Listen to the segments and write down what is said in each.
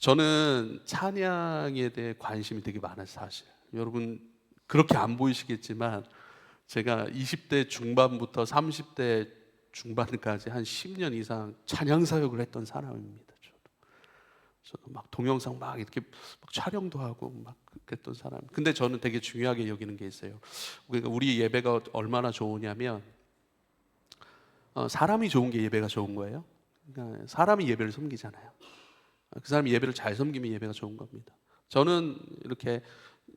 저는 찬양에 대해 관심이 되게 많아요, 사실. 여러분 그렇게 안 보이시겠지만 제가 20대 중반부터 30대 중반까지 한 10년 이상 찬양 사역을 했던 사람입니다. 저도 막 동영상 막 이렇게 막 촬영도 하고 막 그랬던 사람. 근데 저는 되게 중요하게 여기는 게 있어요. 그러니까 우리 예배가 얼마나 좋으냐면 사람이 좋은 게 예배가 좋은 거예요. 그러니까 사람이 예배를 섬기잖아요. 그 사람이 예배를 잘 섬기면 예배가 좋은 겁니다. 저는 이렇게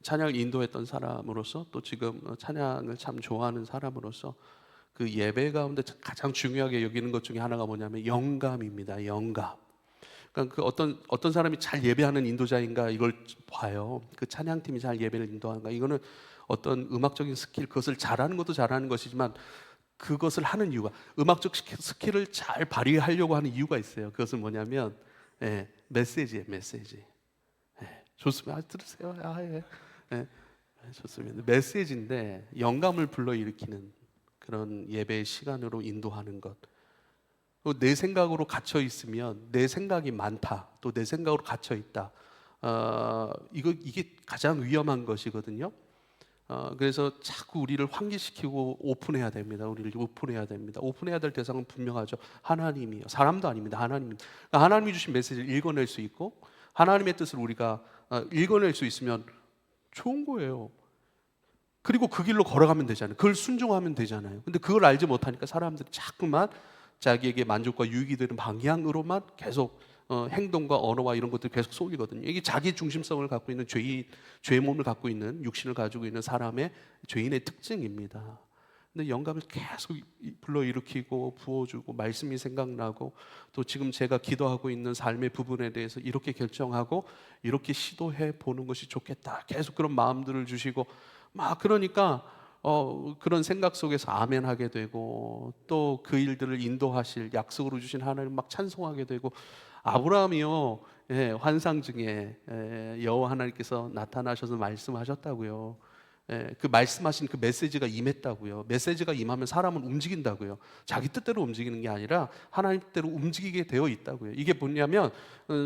찬양을 인도했던 사람으로서 또 지금 찬양을 참 좋아하는 사람으로서 그 예배 가운데 가장 중요하게 여기는 것 중에 하나가 뭐냐면 영감입니다. 영감. 그러니까 그 어떤 사람이 잘 예배하는 인도자인가 이걸 봐요. 그 찬양팀이 잘 예배를 인도하는가. 이거는 어떤 음악적인 스킬, 그것을 잘하는 것도 잘하는 것이지만 그것을 하는 이유가 음악적 스킬을 잘 발휘하려고 하는 이유가 있어요. 그것은 뭐냐면 메시지예요. 메시지. 좋습니다. 들으세요. 좋습니다. 메시지인데 영감을 불러일으키는 그런 예배의 시간으로 인도하는 것. 내 생각으로 갇혀 있으면 내 생각이 많다. 또 내 생각으로 갇혀 있다. 이게 가장 위험한 것이거든요. 그래서 자꾸 우리를 환기시키고 오픈해야 됩니다. 우리를 오픈해야 됩니다. 오픈해야 될 대상은 분명하죠. 하나님이요. 사람도 아닙니다. 하나님입니다. 그러니까 하나님이 주신 메시지를 읽어낼 수 있고 하나님의 뜻을 우리가 읽어낼 수 있으면 좋은 거예요. 그리고 그 길로 걸어가면 되잖아요. 그걸 순종하면 되잖아요. 근데 그걸 알지 못하니까 사람들이 자꾸만 자기에게 만족과 유익이 되는 방향으로만 계속 행동과 언어와 이런 것들 계속 쏠리거든요. 이게 자기 중심성을 갖고 있는 죄의 몸을 갖고 있는 육신을 가지고 있는 사람의 죄인의 특징입니다. 근데 영감을 계속 불러일으키고 부어주고 말씀이 생각나고 또 지금 제가 기도하고 있는 삶의 부분에 대해서 이렇게 결정하고 이렇게 시도해 보는 것이 좋겠다. 계속 그런 마음들을 주시고 막 그러니까 그런 생각 속에서 아멘하게 되고 또 그 일들을 인도하실 약속으로 주신 하나님 막 찬송하게 되고 아브라함이요 환상 중에 여호와 하나님께서 나타나셔서 말씀하셨다고요. 그 말씀하신 그 메시지가 임했다고요. 메시지가 임하면 사람은 움직인다고요. 자기 뜻대로 움직이는 게 아니라 하나님 뜻대로 움직이게 되어 있다고요. 이게 뭐냐면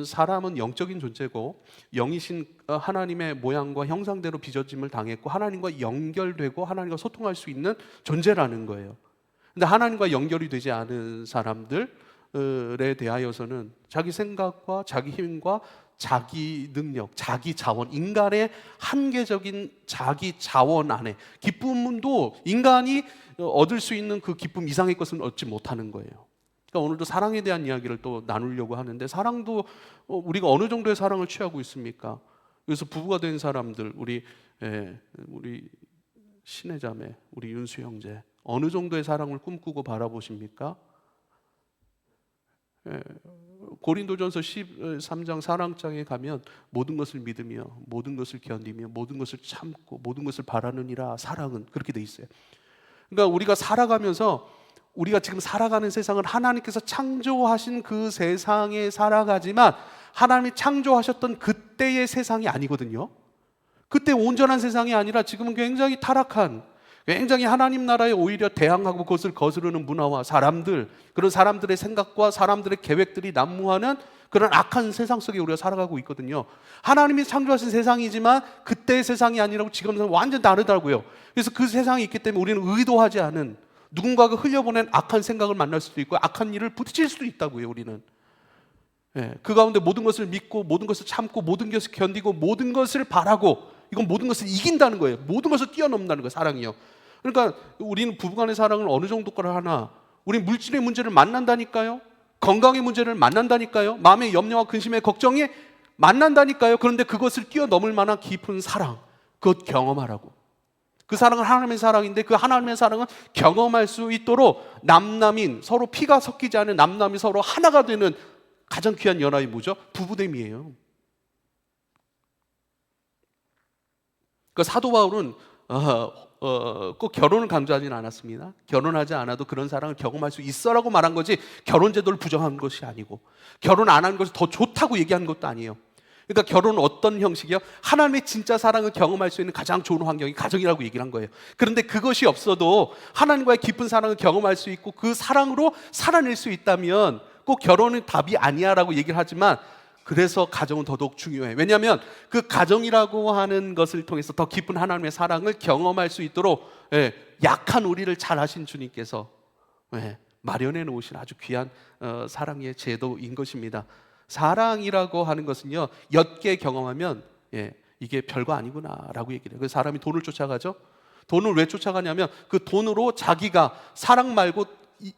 사람은 영적인 존재고 영이신 하나님의 모양과 형상대로 빚어짐을 당했고 하나님과 연결되고 하나님과 소통할 수 있는 존재라는 거예요. 근데 하나님과 연결이 되지 않은 사람들에 대하여서는 자기 생각과 자기 힘과 자기 능력, 자기 자원, 인간의 한계적인 자기 자원 안에 기쁨도 인간이 얻을 수 있는 그 기쁨 이상의 것은 얻지 못하는 거예요. 그러니까 오늘도 사랑에 대한 이야기를 또 나누려고 하는데 사랑도 우리가 어느 정도의 사랑을 취하고 있습니까? 그래서 부부가 된 사람들, 우리 신의 자매, 우리 윤수 형제 어느 정도의 사랑을 꿈꾸고 바라보십니까? 고린도전서 13장 사랑장에 가면 모든 것을 믿으며 모든 것을 견디며 모든 것을 참고 모든 것을 바라느니라 사랑은 그렇게 돼 있어요. 그러니까 우리가 살아가면서 우리가 지금 살아가는 세상은 하나님께서 창조하신 그 세상에 살아가지만 하나님이 창조하셨던 그때의 세상이 아니거든요. 그때 온전한 세상이 아니라 지금은 굉장히 타락한 굉장히 하나님 나라에 오히려 대항하고 그것을 거스르는 문화와 사람들, 그런 사람들의 생각과 사람들의 계획들이 난무하는 그런 악한 세상 속에 우리가 살아가고 있거든요. 하나님이 창조하신 세상이지만 그때의 세상이 아니라고 지금은 완전 다르다고요. 그래서 그 세상이 있기 때문에 우리는 의도하지 않은 누군가가 흘려보낸 악한 생각을 만날 수도 있고 악한 일을 부딪힐 수도 있다고요. 우리는 그 가운데 모든 것을 믿고 모든 것을 참고 모든 것을 견디고 모든 것을 바라고 이건 모든 것을 이긴다는 거예요. 모든 것을 뛰어넘는다는 거예요. 사랑이요. 그러니까 우리는 부부간의 사랑을 어느 정도까지 하나? 우리는 물질의 문제를 만난다니까요. 건강의 문제를 만난다니까요. 마음의 염려와 근심의 걱정이 만난다니까요. 그런데 그것을 뛰어넘을 만한 깊은 사랑, 그것 경험하라고. 그 사랑은 하나님의 사랑인데 그 하나님의 사랑은 경험할 수 있도록 남남인 서로 피가 섞이지 않은 남남이 서로 하나가 되는 가장 귀한 연합이 뭐죠? 부부됨이에요. 그 사도 바울은 꼭 결혼을 강조하지는 않았습니다. 결혼하지 않아도 그런 사랑을 경험할 수 있어라고 말한 거지 결혼 제도를 부정한 것이 아니고 결혼 안 하는 것이 더 좋다고 얘기한 것도 아니에요. 그러니까 결혼은 어떤 형식이요? 하나님의 진짜 사랑을 경험할 수 있는 가장 좋은 환경이 가정이라고 얘기를 한 거예요. 그런데 그것이 없어도 하나님과의 깊은 사랑을 경험할 수 있고 그 사랑으로 살아낼 수 있다면 꼭 결혼은 답이 아니야 라고 얘기를 하지만 그래서 가정은 더더욱 중요해. 왜냐하면 그 가정이라고 하는 것을 통해서 더 깊은 하나님의 사랑을 경험할 수 있도록 약한 우리를 잘 아신 주님께서 마련해 놓으신 아주 귀한 사랑의 제도인 것입니다. 사랑이라고 하는 것은요, 옅게 경험하면 이게 별거 아니구나라고 얘기를 해요. 그래서 사람이 돈을 쫓아가죠. 돈을 왜 쫓아가냐면 그 돈으로 자기가 사랑 말고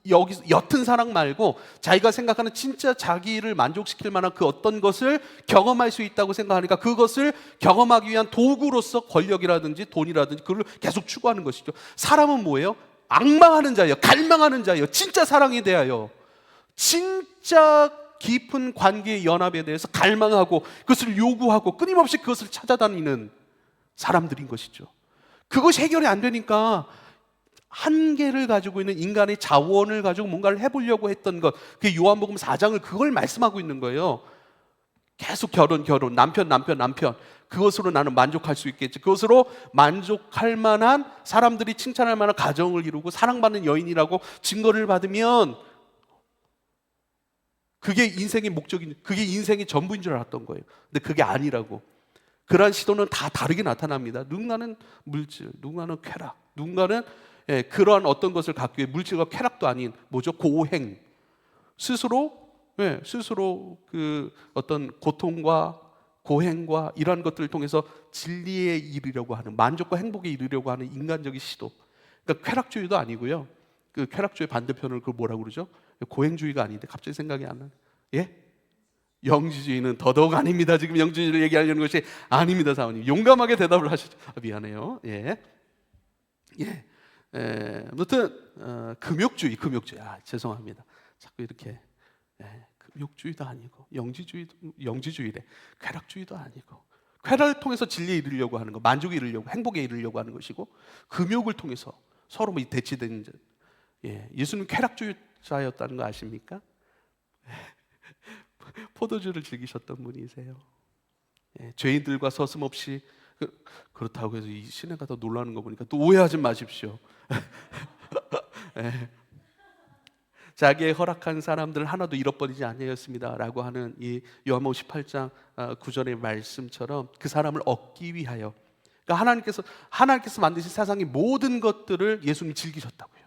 여기 옅은 사랑 말고 자기가 생각하는 진짜 자기를 만족시킬 만한 그 어떤 것을 경험할 수 있다고 생각하니까 그것을 경험하기 위한 도구로서 권력이라든지 돈이라든지 그걸 계속 추구하는 것이죠. 사람은 뭐예요? 앙망하는 자예요. 갈망하는 자예요. 진짜 사랑에 대하여, 진짜 깊은 관계의 연합에 대해서 갈망하고 그것을 요구하고 끊임없이 그것을 찾아다니는 사람들인 것이죠. 그것이 해결이 안 되니까 한계를 가지고 있는 인간의 자원을 가지고 뭔가를 해보려고 했던 것, 그 요한복음 4장을 그걸 말씀하고 있는 거예요. 계속 결혼, 남편 그것으로 나는 만족할 수 있겠지. 그것으로 만족할 만한, 사람들이 칭찬할 만한 가정을 이루고 사랑받는 여인이라고 증거를 받으면 그게 인생의 목적인, 그게 인생의 전부인 줄 알았던 거예요. 근데 그게 아니라고. 그러한 시도는 다 다르게 나타납니다. 누군가는 물질, 누군가는 쾌락, 누군가는 그러한 어떤 것을 갖기 위해 물질과 쾌락도 아닌 뭐죠? 고행. 스스로 그 어떤 고통과 고행과 이러한 것들을 통해서 진리에 이르려고 하는, 만족과 행복에 이르려고 하는 인간적인 시도. 그러니까 쾌락주의도 아니고요. 그 쾌락주의 반대편을 그걸 뭐라고 그러죠? 고행주의가 아닌데 갑자기 생각이 안 나요. 예? 영지주의는 더더욱 아닙니다. 지금 영지주의를 얘기하려는 것이 아닙니다, 사모님. 용감하게 대답을 하시죠. 미안해요. 아무튼 금욕주의. 죄송합니다. 자꾸 이렇게 금욕주의도 아니고 영지주의래. 쾌락주의도 아니고 쾌락을 통해서 진리에 이르려고 하는 거, 만족에 이르려고, 행복에 이르려고 하는 것이고, 금욕을 통해서 서로 대치되는 예수님 쾌락주의자였다는 거 아십니까? 포도주를 즐기셨던 분이세요. 죄인들과 서슴없이 그렇다고 해서 이 시내가 더 놀라는 거 보니까 또 오해하지 마십시오. 자기의 허락한 사람들 하나도 잃어버리지 아니하였습니다 라고 하는 이 요한복음 18장 9절의 말씀처럼 그 사람을 얻기 위하여, 그러니까 하나님께서 만드신 세상의 모든 것들을 예수님이 즐기셨다고요.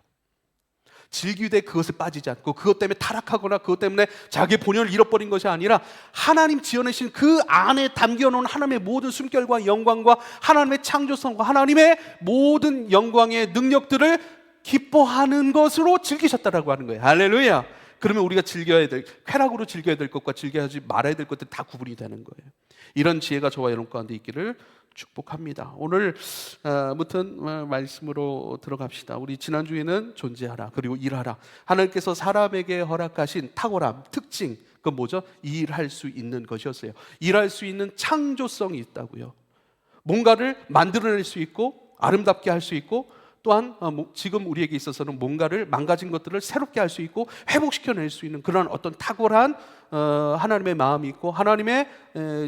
즐기되 그것을 빠지지 않고, 그것 때문에 타락하거나 그것 때문에 자기의 본연을 잃어버린 것이 아니라 하나님 지어내신 그 안에 담겨놓은 하나님의 모든 숨결과 영광과 하나님의 창조성과 하나님의 모든 영광의 능력들을 기뻐하는 것으로 즐기셨다라고 하는 거예요. 할렐루야. 그러면 우리가 즐겨야 될, 쾌락으로 즐겨야 될 것과 즐겨야지 말아야 될 것들 다 구분이 되는 거예요. 이런 지혜가 저와 여러분 가운데 있기를 축복합니다. 오늘 아무튼 말씀으로 들어갑시다. 우리 지난주에는 존재하라, 그리고 일하라. 하나님께서 사람에게 허락하신 탁월함, 특징, 그건 뭐죠? 일할 수 있는 것이었어요. 일할 수 있는 창조성이 있다고요. 뭔가를 만들어낼 수 있고 아름답게 할 수 있고, 또한 지금 우리에게 있어서는 뭔가를 망가진 것들을 새롭게 할 수 있고 회복시켜낼 수 있는 그런 어떤 탁월한 하나님의 마음이 있고 하나님의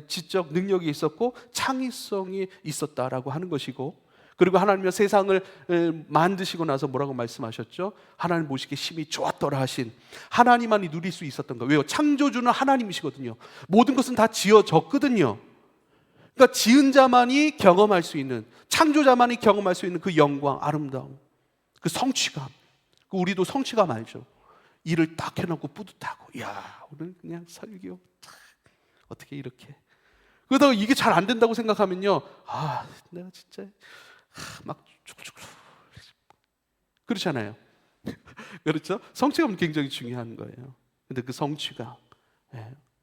지적 능력이 있었고 창의성이 있었다라고 하는 것이고, 그리고 하나님의 세상을 만드시고 나서 뭐라고 말씀하셨죠? 하나님 보시기에 심히 좋았더라 하신, 하나님만이 누릴 수 있었던 거. 왜요? 창조주는 하나님이시거든요. 모든 것은 다 지어졌거든요. 그러니까 지은 자만이 경험할 수 있는, 창조자만이 경험할 수 있는 그 영광, 아름다움, 그 성취감. 우리도 성취감 알죠? 일을 딱 해놓고 뿌듯하고, 야 오늘 그냥 설교 어떻게 이렇게. 그러다가 이게 잘 안 된다고 생각하면요, 내가 진짜 막 죽을죽을. 그렇잖아요. 그렇죠? 성취감은 굉장히 중요한 거예요. 근데 그 성취감,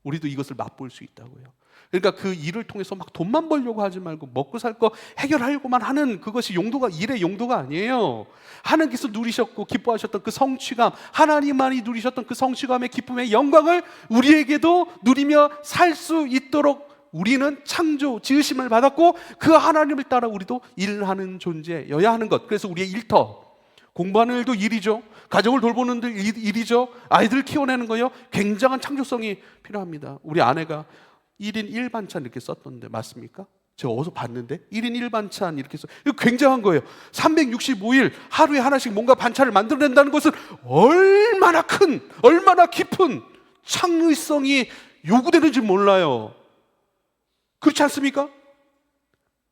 우리도 이것을 맛볼 수 있다고요. 그러니까 그 일을 통해서 막 돈만 벌려고 하지 말고 먹고 살 거 해결하려고만 하는 그것이 용도가, 일의 용도가 아니에요. 하나님께서 누리셨고 기뻐하셨던 그 성취감, 하나님만이 누리셨던 그 성취감의 기쁨의 영광을 우리에게도 누리며 살 수 있도록 우리는 창조, 지으심을 받았고 그 하나님을 따라 우리도 일하는 존재여야 하는 것. 그래서 우리의 일터, 공부하는 일도 일이죠. 가정을 돌보는 일이죠. 아이들 키워내는 거요. 굉장한 창조성이 필요합니다. 우리 아내가 1인 1반찬 이렇게 썼던데 맞습니까? 제가 어디서 봤는데 1인 1반찬 이렇게 써. 이거 굉장한 거예요. 365일 하루에 하나씩 뭔가 반찬을 만들어낸다는 것은 얼마나 큰, 얼마나 깊은 창의성이 요구되는지 몰라요. 그렇지 않습니까?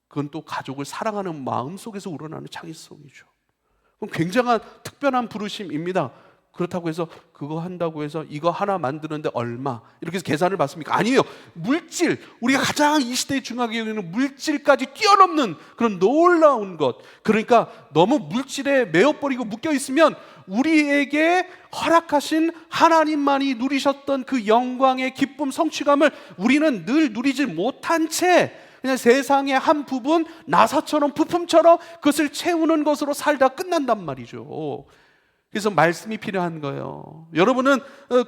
그건 또 가족을 사랑하는 마음 속에서 우러나는 창의성이죠. 그럼 굉장한 특별한 부르심입니다. 그렇다고 해서 그거 한다고 해서 이거 하나 만드는데 얼마 이렇게 해서 계산을 받습니까? 아니에요. 물질, 우리가 가장 이 시대에 중요하게 여기는 물질까지 뛰어넘는 그런 놀라운 것. 그러니까 너무 물질에 매여버리고 묶여있으면 우리에게 허락하신 하나님만이 누리셨던 그 영광의 기쁨, 성취감을 우리는 늘 누리지 못한 채 그냥 세상의 한 부분, 나사처럼 부품처럼 그것을 채우는 것으로 살다 끝난단 말이죠. 그래서 말씀이 필요한 거예요. 여러분은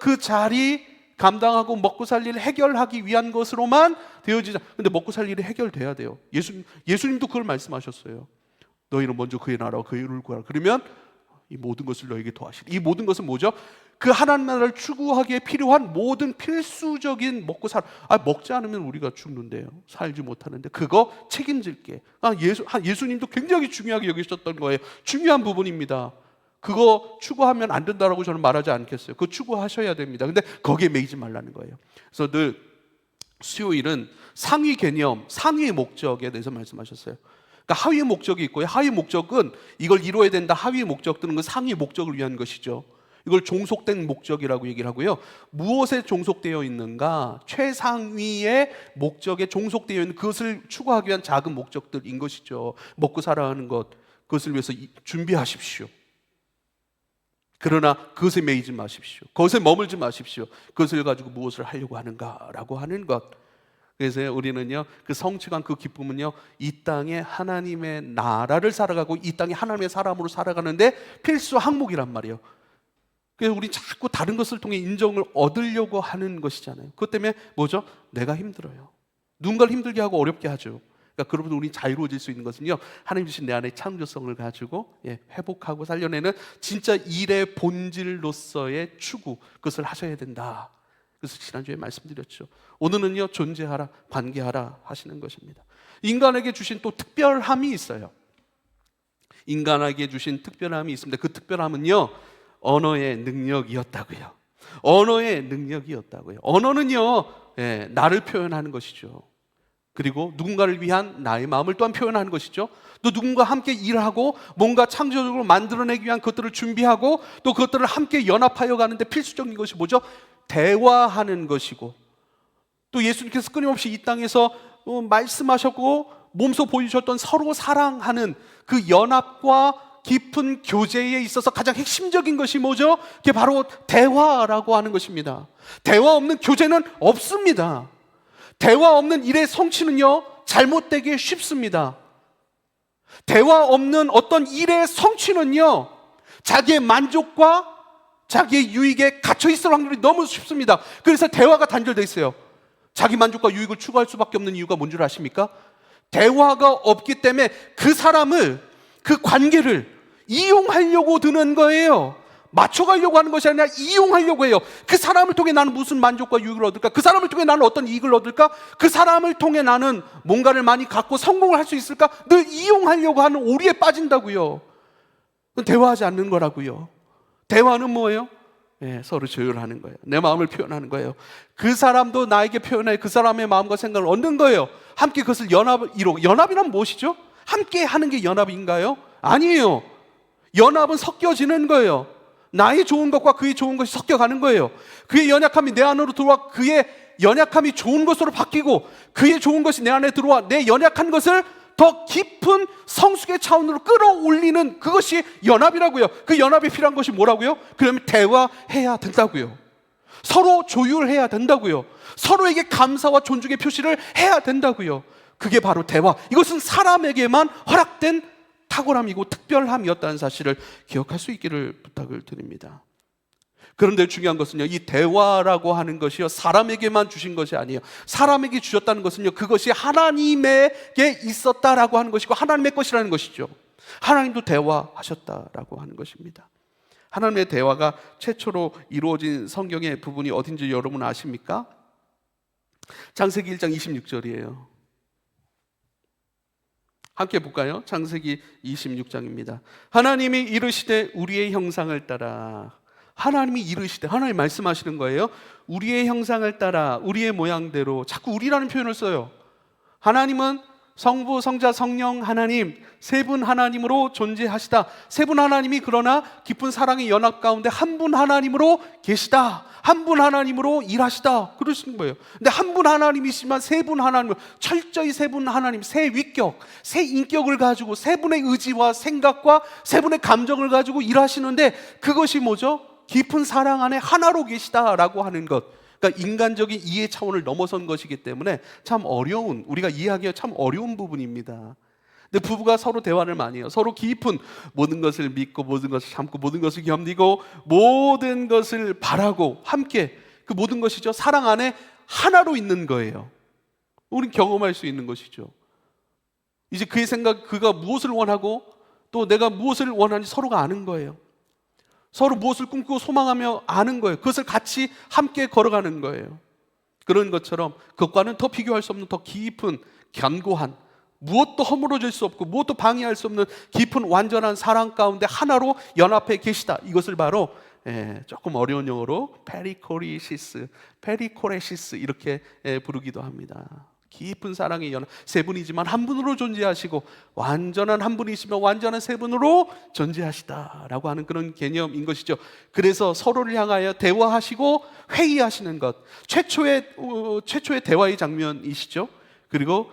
그 자리 감당하고 먹고 살 일을 해결하기 위한 것으로만 되어지자. 근데 먹고 살 일이 해결돼야 돼요. 예수님도 그걸 말씀하셨어요. 너희는 먼저 그의 나라와 그의 의를 구하라. 그러면 이 모든 것을 너에게 더하시리. 이 모든 것은 뭐죠? 그 하나님 나라를 추구하기에 필요한 모든 필수적인 먹고 살. 먹지 않으면 우리가 죽는데요. 살지 못하는데 그거 책임질게. 예수님도 굉장히 중요하게 여기셨던 거예요. 중요한 부분입니다. 그거 추구하면 안 된다라고 저는 말하지 않겠어요. 그거 추구하셔야 됩니다. 근데 거기에 매이지 말라는 거예요. 그래서 늘 수요일은 상위 개념, 상위 목적에 대해서 말씀하셨어요. 그러니까 하위 목적이 있고요. 하위 목적은 이걸 이루어야 된다. 하위 목적들은 그 상위 목적을 위한 것이죠. 이걸 종속된 목적이라고 얘기를 하고요. 무엇에 종속되어 있는가? 최상위의 목적에 종속되어 있는 그것을 추구하기 위한 작은 목적들인 것이죠. 먹고 살아가는 것, 그것을 위해서 준비하십시오. 그러나 그것에 매이지 마십시오. 그것에 머물지 마십시오. 그것을 가지고 무엇을 하려고 하는가라고 하는 것. 그래서 우리는요, 그 성취감, 그 기쁨은요, 이 땅에 하나님의 나라를 살아가고 이 땅에 하나님의 사람으로 살아가는데 필수 항목이란 말이에요. 그래서 우리 자꾸 다른 것을 통해 인정을 얻으려고 하는 것이잖아요. 그것 때문에 뭐죠? 내가 힘들어요. 누군가를 힘들게 하고 어렵게 하죠. 그러니까 그러면 우리 자유로워질 수 있는 것은요, 하나님 주신 내 안의 창조성을 가지고 회복하고 살려내는 진짜 일의 본질로서의 추구, 그것을 하셔야 된다. 그래서 지난주에 말씀드렸죠. 오늘은요, 존재하라, 관계하라 하시는 것입니다. 인간에게 주신 또 특별함이 있어요. 인간에게 주신 특별함이 있습니다. 그 특별함은요, 언어의 능력이었다고요. 언어의 능력이었다고요. 언어는요, 나를 표현하는 것이죠. 그리고 누군가를 위한 나의 마음을 또한 표현하는 것이죠. 또 누군가와 함께 일하고 뭔가 창조적으로 만들어내기 위한 것들을 준비하고 또 그것들을 함께 연합하여 가는데 필수적인 것이 뭐죠? 대화하는 것이고, 또 예수님께서 끊임없이 이 땅에서 말씀하셨고 몸소 보여주셨던 서로 사랑하는 그 연합과 깊은 교제에 있어서 가장 핵심적인 것이 뭐죠? 그게 바로 대화라고 하는 것입니다. 대화 없는 교제는 없습니다. 대화 없는 일의 성취는요, 잘못되기 쉽습니다. 대화 없는 어떤 일의 성취는요, 자기의 만족과 자기의 유익에 갇혀 있을 확률이 너무 쉽습니다. 그래서 대화가 단절되어 있어요. 자기 만족과 유익을 추구할 수밖에 없는 이유가 뭔 줄 아십니까? 대화가 없기 때문에 그 사람을, 그 관계를 이용하려고 드는 거예요. 맞춰가려고 하는 것이 아니라 이용하려고 해요. 그 사람을 통해 나는 무슨 만족과 유익을 얻을까? 그 사람을 통해 나는 어떤 이익을 얻을까? 그 사람을 통해 나는 뭔가를 많이 갖고 성공을 할 수 있을까? 늘 이용하려고 하는 오리에 빠진다고요. 그건 대화하지 않는 거라고요. 대화는 뭐예요? 서로 조율하는 거예요. 내 마음을 표현하는 거예요. 그 사람도 나에게 표현해 그 사람의 마음과 생각을 얻는 거예요. 함께 그것을 연합을 이루고. 연합이란 무엇이죠? 함께 하는 게 연합인가요? 아니에요. 연합은 섞여지는 거예요. 나의 좋은 것과 그의 좋은 것이 섞여가는 거예요. 그의 연약함이 내 안으로 들어와 그의 연약함이 좋은 것으로 바뀌고 그의 좋은 것이 내 안에 들어와 내 연약한 것을 더 깊은 성숙의 차원으로 끌어올리는 그것이 연합이라고요. 그 연합이 필요한 것이 뭐라고요? 그러면 대화해야 된다고요. 서로 조율해야 된다고요. 서로에게 감사와 존중의 표시를 해야 된다고요. 그게 바로 대화. 이것은 사람에게만 허락된 탁월함이고 특별함이었다는 사실을 기억할 수 있기를 부탁을 드립니다. 그런데 중요한 것은요, 이 대화라고 하는 것이요, 사람에게만 주신 것이 아니에요. 사람에게 주셨다는 것은요, 그것이 하나님에게 있었다라고 하는 것이고 하나님의 것이라는 것이죠. 하나님도 대화하셨다라고 하는 것입니다. 하나님의 대화가 최초로 이루어진 성경의 부분이 어딘지 여러분 아십니까? 창세기 1장 26절이에요. 함께 볼까요? 창세기 26장입니다. 하나님이 이르시되 우리의 형상을 따라 하나님이 이르시되, 하나님 말씀하시는 거예요. 우리의 형상을 따라 우리의 모양대로, 자꾸 우리라는 표현을 써요. 하나님은 성부, 성자, 성령 하나님 세 분 하나님으로 존재하시다. 세 분 하나님이 그러나 깊은 사랑의 연합 가운데 한 분 하나님으로 계시다. 한 분 하나님으로 일하시다. 그러시는 거예요. 근데 한 분 하나님이시지만 세 분 하나님, 철저히 세 분 하나님, 세 위격, 세 인격을 가지고 세 분의 의지와 생각과 세 분의 감정을 가지고 일하시는데, 그것이 뭐죠? 깊은 사랑 안에 하나로 계시다라고 하는 것. 그러니까 인간적인 이해 차원을 넘어선 것이기 때문에 참 어려운, 우리가 이해하기가 참 어려운 부분입니다. 근데 부부가 서로 대화를 많이 해요. 서로 깊은, 모든 것을 믿고 모든 것을 참고 모든 것을 견디고 모든 것을 바라고 함께, 그 모든 것이죠, 사랑 안에 하나로 있는 거예요. 우린 경험할 수 있는 것이죠. 이제 그의 생각, 그가 무엇을 원하고 또 내가 무엇을 원하는지 서로가 아는 거예요. 서로 무엇을 꿈꾸고 소망하며 아는 거예요. 그것을 같이 함께 걸어가는 거예요. 그런 것처럼 그것과는 더 비교할 수 없는 더 깊은 견고한, 무엇도 허물어질 수 없고 무엇도 방해할 수 없는 깊은 완전한 사랑 가운데 하나로 연합해 계시다. 이것을 바로 조금 어려운 용어로 페리코레시스 이렇게 부르기도 합니다. 깊은 사랑의 연합, 세 분이지만 한 분으로 존재하시고 완전한 한 분이시며 완전한 세 분으로 존재하시다라고 하는 그런 개념인 것이죠. 그래서 서로를 향하여 대화하시고 회의하시는 것, 최초의 대화의 장면이시죠. 그리고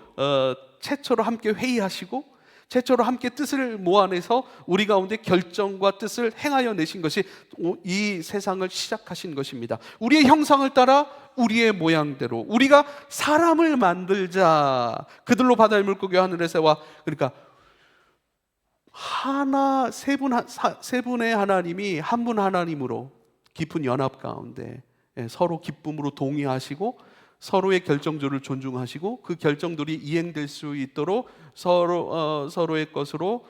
최초로 함께 회의하시고 최초로 함께 뜻을 모아내서 우리 가운데 결정과 뜻을 행하여 내신 것이 이 세상을 시작하신 것입니다. 우리의 형상을 따라 우리의 모양대로 우리가 사람을 만들자. 그들로 바다의 물고기 하늘의 새와, 그러니까 하나, 세 분의 하나님이 한 분 하나님으로 깊은 연합 가운데 서로 기쁨으로 동의하시고 서로의 결정들을 존중하시고 그 결정들이 이행될 수 있도록 서로의 것으로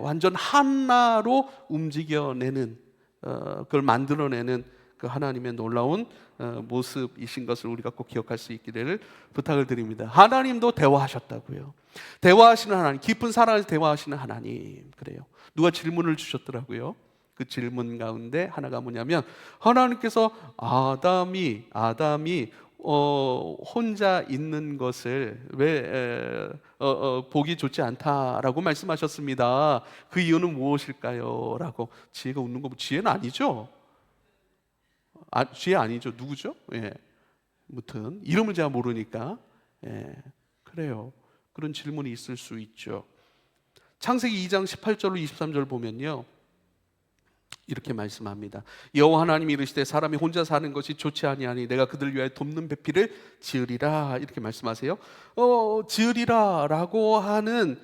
완전 하나로 움직여내는, 그걸 만들어내는 그 하나님의 놀라운 모습이신 것을 우리가 꼭 기억할 수 있기를 부탁을 드립니다. 하나님도 대화하셨다고요. 대화하시는 하나님, 깊은 사랑에서 대화하시는 하나님. 그래요. 누가 질문을 주셨더라고요. 그 질문 가운데 하나가 뭐냐면, 하나님께서 아담이 혼자 있는 것을 왜 보기 좋지 않다라고 말씀하셨습니다. 그 이유는 무엇일까요? 라고. 지혜가 웃는 거, 지혜는 아니죠. 지혜 아니죠. 누구죠? 무튼 이름을 제가 모르니까 그래요. 그런 질문이 있을 수 있죠. 창세기 2장 18절로 23절 보면요, 이렇게 말씀합니다. 여호와 하나님이 이르시되 사람이 혼자 사는 것이 좋지 아니하니 내가 그들을 위하여 돕는 배필을 지으리라. 이렇게 말씀하세요. 지으리라라고 하는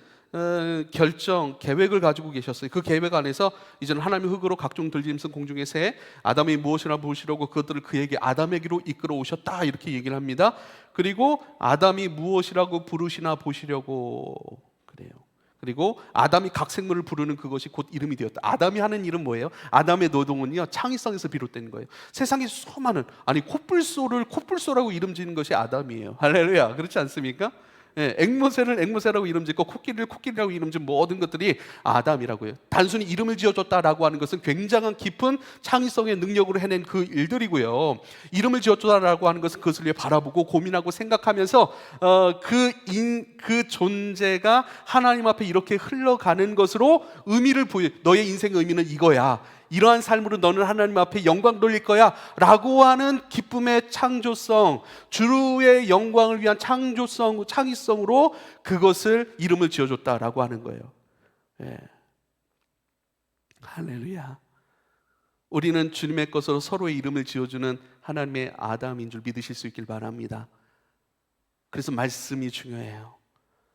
결정, 계획을 가지고 계셨어요. 그 계획 안에서 이제는 하나님의 흙으로 각종 들짐승 공중의 새 아담이 무엇이나 보시려고 그것들을 그에게 아담에게로 이끌어 오셨다. 이렇게 얘기를 합니다. 그리고 아담이 무엇이라고 부르시나 보시려고 그래요. 그리고 아담이 각 생물을 부르는 그것이 곧 이름이 되었다. 아담이 하는 일은 뭐예요? 아담의 노동은요, 창의성에서 비롯된 거예요. 세상에 수많은, 코뿔소라고 이름 지은 것이 아담이에요. 할렐루야. 그렇지 않습니까? 앵무새를 앵무새라고 이름 짓고 코끼리를 코끼리라고 이름 짓은 모든 것들이 아담이라고 해요. 단순히 이름을 지어줬다라고 하는 것은 굉장한 깊은 창의성의 능력으로 해낸 그 일들이고요. 이름을 지어줬다라고 하는 것은 그것을 위해 바라보고 고민하고 생각하면서 그 존재가 하나님 앞에 이렇게 흘러가는 것으로 의미를 보여. 너의 인생의 의미는 이거야. 이러한 삶으로 너는 하나님 앞에 영광 돌릴 거야 라고 하는 기쁨의 창조성, 주의 영광을 위한 창조성, 창의성으로 그것을 이름을 지어줬다라고 하는 거예요. 할렐루야. 우리는 주님의 것으로 서로의 이름을 지어주는 하나님의 아담인 줄 믿으실 수 있길 바랍니다. 그래서 말씀이 중요해요.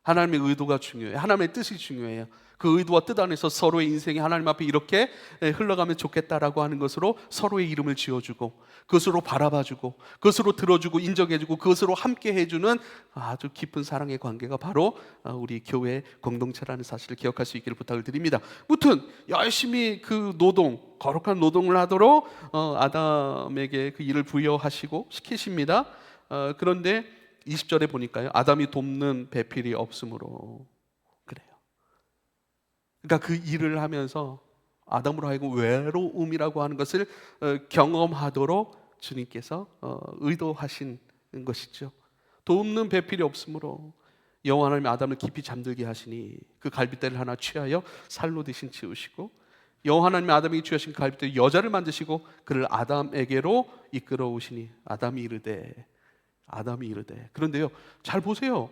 하나님의 의도가 중요해요. 하나님의 뜻이 중요해요. 그 의도와 뜻 안에서 서로의 인생이 하나님 앞에 이렇게 흘러가면 좋겠다라고 하는 것으로 서로의 이름을 지어주고 그것으로 바라봐주고 그것으로 들어주고 인정해주고 그것으로 함께 해주는 아주 깊은 사랑의 관계가 바로 우리 교회 공동체라는 사실을 기억할 수 있기를 부탁을 드립니다. 무튼 열심히 그 거룩한 노동을 하도록 아담에게 그 일을 부여하시고 시키십니다. 그런데 20절에 보니까요, 아담이 돕는 배필이 없으므로 그래요. 그러니까 그 일을 하면서 아담으로 하여금 외로움이라고 하는 것을 경험하도록 주님께서 의도하신 것이죠. 돕는 배필이 없으므로 여호와 하나님이 아담을 깊이 잠들게 하시니 그 갈빗대를 하나 취하여 살로 대신 지으시고, 여호와 하나님이 아담에게 취하신 갈빗대 여자를 만드시고 그를 아담에게로 이끌어 오시니 아담이 이르되. 그런데요, 잘 보세요.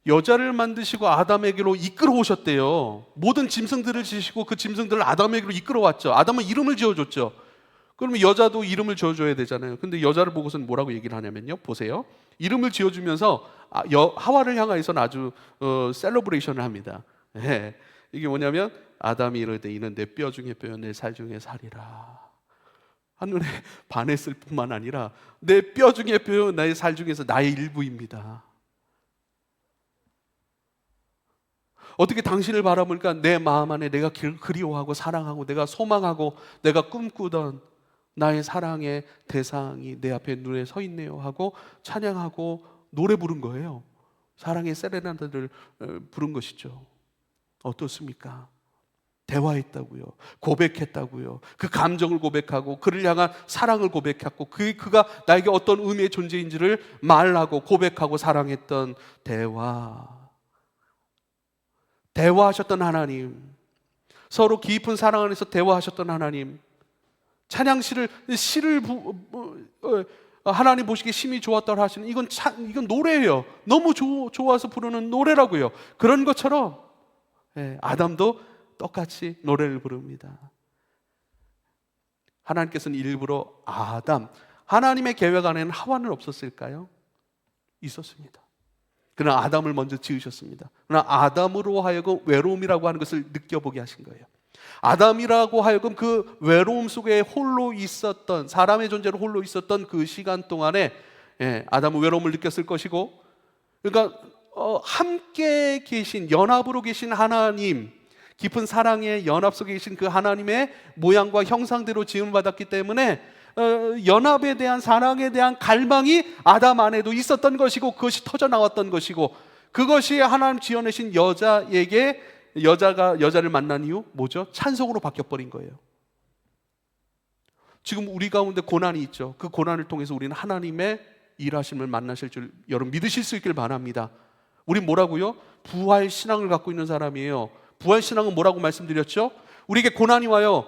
여자를 만드시고 아담에게로 이끌어 오셨대요. 모든 짐승들을 지으시고 그 짐승들을 아담에게로 이끌어 왔죠. 아담은 이름을 지어줬죠. 그러면 여자도 이름을 지어줘야 되잖아요. 근데 여자를 보고서는 뭐라고 얘기를 하냐면요, 보세요. 이름을 지어주면서 하와를 향하여서는 아주 셀러브레이션을 합니다. 네. 이게 뭐냐면 아담이 이르되 이는 내 뼈 중에 뼈요 내 살 중에 살이라. 한눈에 반했을 뿐만 아니라 내 뼈 중에 뼈요 나의 살 중에서 나의 일부입니다. 어떻게 당신을 바라보니까 내 마음 안에 내가 그리워하고 사랑하고 내가 소망하고 내가 꿈꾸던 나의 사랑의 대상이 내 앞에 눈에 서 있네요 하고 찬양하고 노래 부른 거예요. 사랑의 세레나데를 부른 것이죠. 어떻습니까? 대화했다고요. 고백했다고요. 그 감정을 고백하고 그를 향한 사랑을 고백했고 그가 나에게 어떤 의미의 존재인지를 말하고 고백하고 사랑했던 대화하셨던 하나님, 서로 깊은 사랑 안에서 대화하셨던 하나님, 찬양시를 하나님 보시기에 심히 좋았다고 하시는 이건 노래예요. 너무 좋아서 부르는 노래라고요. 그런 것처럼 아담도 똑같이 노래를 부릅니다. 하나님께서는 일부러 하나님의 계획 안에는 하와는 없었을까요? 있었습니다. 그러나 아담을 먼저 지으셨습니다. 그러나 아담으로 하여금 외로움이라고 하는 것을 느껴보게 하신 거예요. 아담이라고 하여금 그 외로움 속에 홀로 있었던, 사람의 존재로 홀로 있었던 그 시간 동안에 아담은 외로움을 느꼈을 것이고, 그러니까 함께 계신, 연합으로 계신 하나님, 깊은 사랑의 연합 속에 계신 그 하나님의 모양과 형상대로 지음을 받았기 때문에 연합에 대한, 사랑에 대한 갈망이 아담 안에도 있었던 것이고 그것이 터져나왔던 것이고, 그것이 하나님 지어내신 여자를 만난 이유 뭐죠? 찬송으로 바뀌어버린 거예요. 지금 우리 가운데 고난이 있죠. 그 고난을 통해서 우리는 하나님의 일하심을 만나실 줄 여러분 믿으실 수 있길 바랍니다. 우린 뭐라고요? 부활신앙을 갖고 있는 사람이에요. 부활신앙은 뭐라고 말씀드렸죠? 우리에게 고난이 와요.